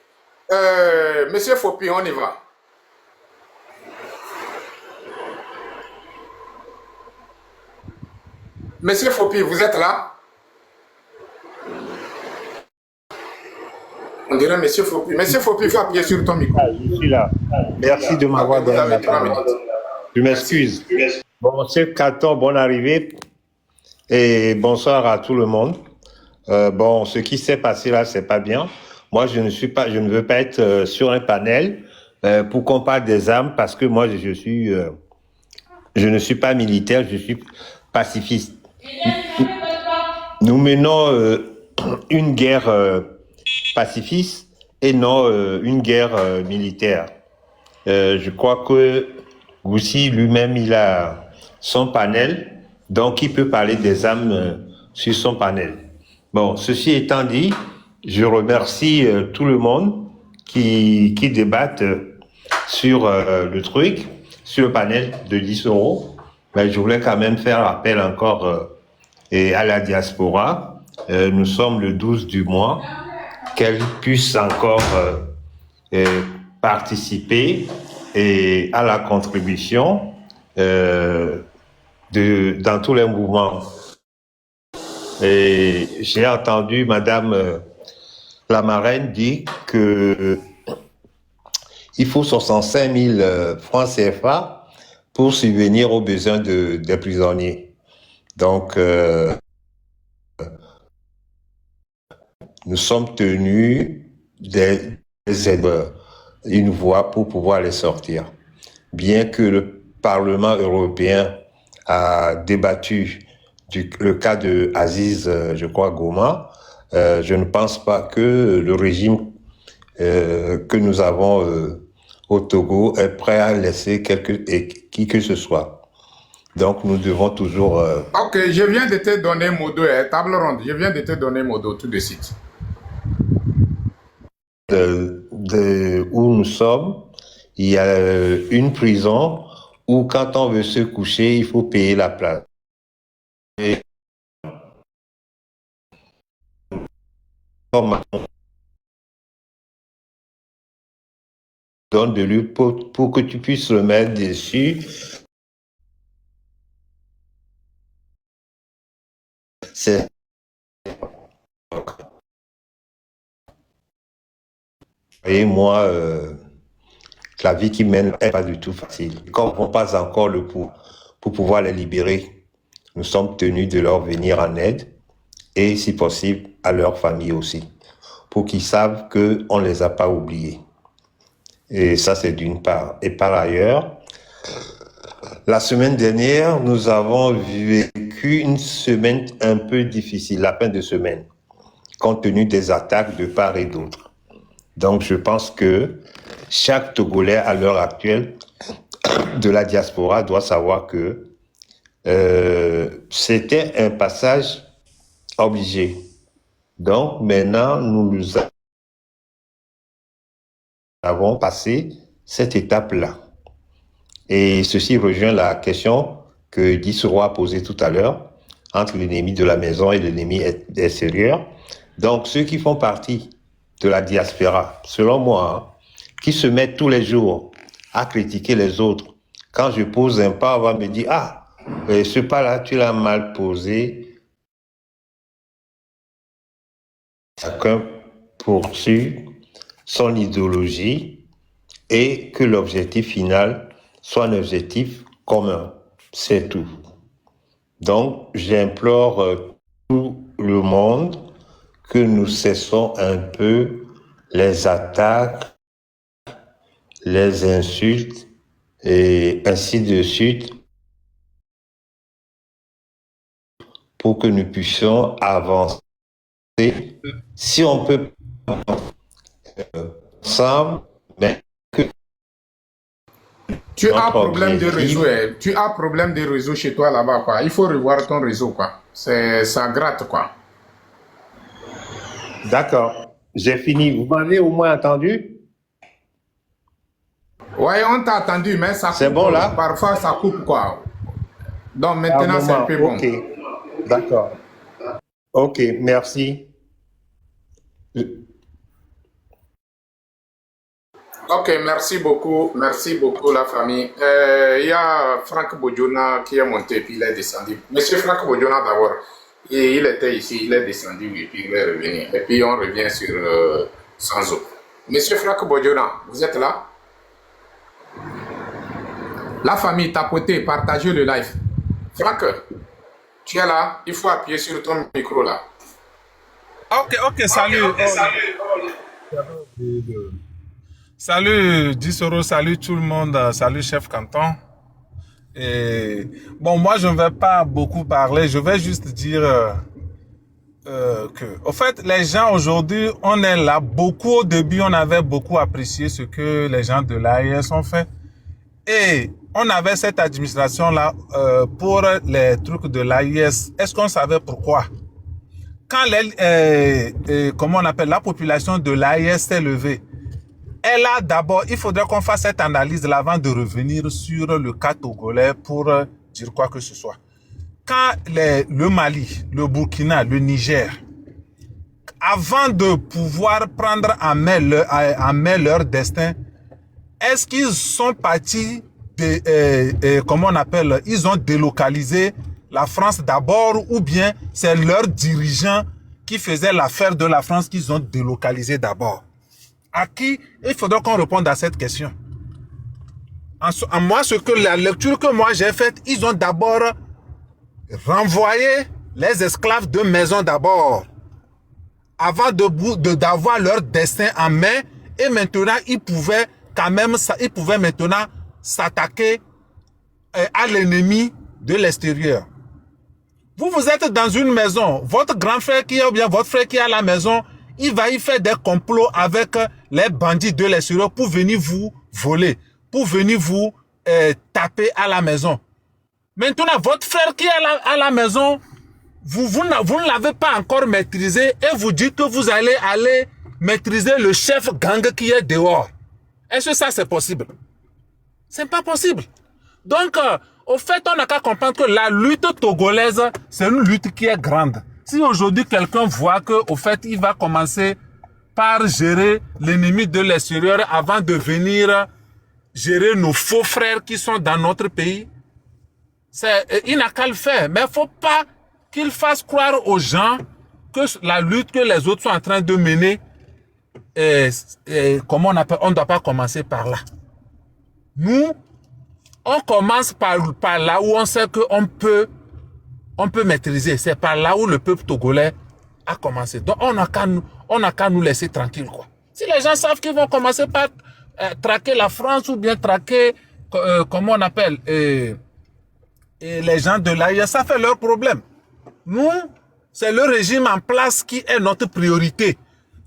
Monsieur Fopi, on y va. Monsieur Fopi, vous êtes là? On dirait Monsieur Fopi. Monsieur Fopi, il faut appuyer sur ton micro. Je suis là. Merci de m'avoir donné la parole. Je m'excuse. Bon, c'est Caton, bonne arrivée. Et bonsoir à tout le monde. Bon, ce qui s'est passé là, c'est pas bien. Moi, je ne veux pas être sur un panel pour qu'on parle des armes parce que moi, je ne suis pas militaire, je suis pacifiste. Nous menons une guerre pacifiste et non une guerre militaire. Je crois que Goussi lui-même, il a son panel, donc il peut parler des armes sur son panel. Bon, ceci étant dit, je remercie tout le monde qui débattent sur le truc, sur le panel de 10 euros. Mais je voulais quand même faire appel encore à la diaspora. Nous sommes le 12 du mois, qu'elle puisse encore participer et à la contribution dans tous les mouvements. Et j'ai entendu Madame la marraine dire que il faut 65 000 francs CFA pour subvenir aux besoins des prisonniers. Donc, nous sommes tenus d'aider une voie pour pouvoir les sortir. Bien que le Parlement européen a débattu le cas de Aziz, je crois, Goma, je ne pense pas que le régime que nous avons au Togo est prêt à laisser qui que ce soit. Donc, nous devons toujours... Ok, je viens de te donner Modo, table ronde. Je viens de te donner Modo tout de suite. Où nous sommes, il y a une prison où quand on veut se coucher, il faut payer la place. Et donne de lui pour que tu puisses le mettre dessus. C'est et moi, la vie qu'ils mènent n'est pas du tout facile. Comme on passe encore le pour pouvoir les libérer, nous sommes tenus de leur venir en aide et, si possible, à leur famille aussi, pour qu'ils savent qu'on ne les a pas oubliés. Et ça, c'est d'une part. Et par ailleurs, la semaine dernière, nous avons vécu une semaine un peu difficile, la fin de semaine, compte tenu des attaques de part et d'autre. Donc, je pense que chaque Togolais à l'heure actuelle de la diaspora doit savoir que c'était un passage obligé. Donc, maintenant, nous avons passé cette étape-là. Et ceci rejoint la question que Dissoro a posée tout à l'heure entre l'ennemi de la maison et l'ennemi extérieur. Donc, ceux qui font partie de la diaspora, selon moi, qui se mettent tous les jours à critiquer les autres. Quand je pose un pas, on va me dire, ah, ce pas-là, tu l'as mal posé. Chacun poursuit son idéologie et que l'objectif final soit un objectif commun. C'est tout. Donc, j'implore tout le monde que nous cessons un peu les attaques, les insultes et ainsi de suite pour que nous puissions avancer. Si on peut ensemble, mais que tu as problème de réseau, tu as problème de réseau chez toi là-bas, quoi. Il faut revoir ton réseau, quoi. Ça gratte, quoi. D'accord, j'ai fini. Vous m'avez au moins entendu? Oui, on t'a entendu, mais ça coupe. C'est bon là? Parfois, ça coupe, quoi. Donc maintenant, c'est un peu bon. Ok, d'accord. Ok, merci. Ok, merci beaucoup la famille. Il y a Franck Bodjona qui est monté puis il est descendu. Monsieur Franck Bodjona d'abord, il était ici, il est descendu et puis il est revenu. Et puis on revient sur Sanzo. Monsieur Franck Bodjona, vous êtes là? La famille, tapotez, partagez le live. Franck, tu es là, il faut appuyer sur ton micro là. Ok, salut. Salut Dissoro, salut tout le monde, salut chef canton. Et bon, moi je ne vais pas beaucoup parler, je vais juste dire que, au fait, les gens aujourd'hui, on est là, beaucoup au début, on avait beaucoup apprécié ce que les gens de l'AIS ont fait. Et on avait cette administration-là pour les trucs de l'AIS. Est-ce qu'on savait pourquoi? Quand comment on appelle, la population de l'AIS s'est levée, et là, d'abord, il faudrait qu'on fasse cette analyse avant de revenir sur le cas togolais pour dire quoi que ce soit. Quand le Mali, le Burkina, le Niger, avant de pouvoir prendre en main leur destin, est-ce qu'ils sont partis comment on appelle, ils ont délocalisé la France d'abord ou bien c'est leurs dirigeants qui faisaient l'affaire de la France qu'ils ont délocalisé d'abord? À qui il faudra qu'on réponde à cette question. En moi, la lecture que moi j'ai faite, ils ont d'abord renvoyé les esclaves de maison d'abord, avant d'avoir leur destin en main, et maintenant ils pouvaient maintenant s'attaquer à l'ennemi de l'extérieur. Vous êtes dans une maison, votre grand frère qui est ou bien votre frère qui est à la maison, il va y faire des complots avec les bandits de l'extérieur pour venir vous voler, pour venir vous taper à la maison. Maintenant, votre frère qui est à la maison, vous ne l'avez pas encore maîtrisé et vous dites que vous allez maîtriser le chef gang qui est dehors. Est-ce que ça, c'est possible? C'est pas possible. Donc, au fait, on n'a qu'à comprendre que la lutte togolaise, c'est une lutte qui est grande. Si aujourd'hui quelqu'un voit que, au fait, il va commencer par gérer l'ennemi de l'extérieur avant de venir gérer nos faux frères qui sont dans notre pays, il n'a qu'à le faire. Mais il ne faut pas qu'il fasse croire aux gens que la lutte que les autres sont en train de mener, comment on ne doit pas commencer par là. Nous, on commence par là où on sait qu'on peut maîtriser. C'est par là où le peuple togolais a commencé. Donc, on n'a qu'à nous laisser tranquilles, quoi. Si les gens savent qu'ils vont commencer par traquer la France ou bien traquer, comment on appelle, les gens de l'AIE, ça fait leur problème. Nous, c'est le régime en place qui est notre priorité.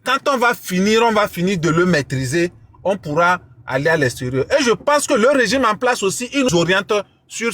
Quand on va finir de le maîtriser, on pourra aller à l'extérieur. Et je pense que le régime en place aussi, il nous oriente sur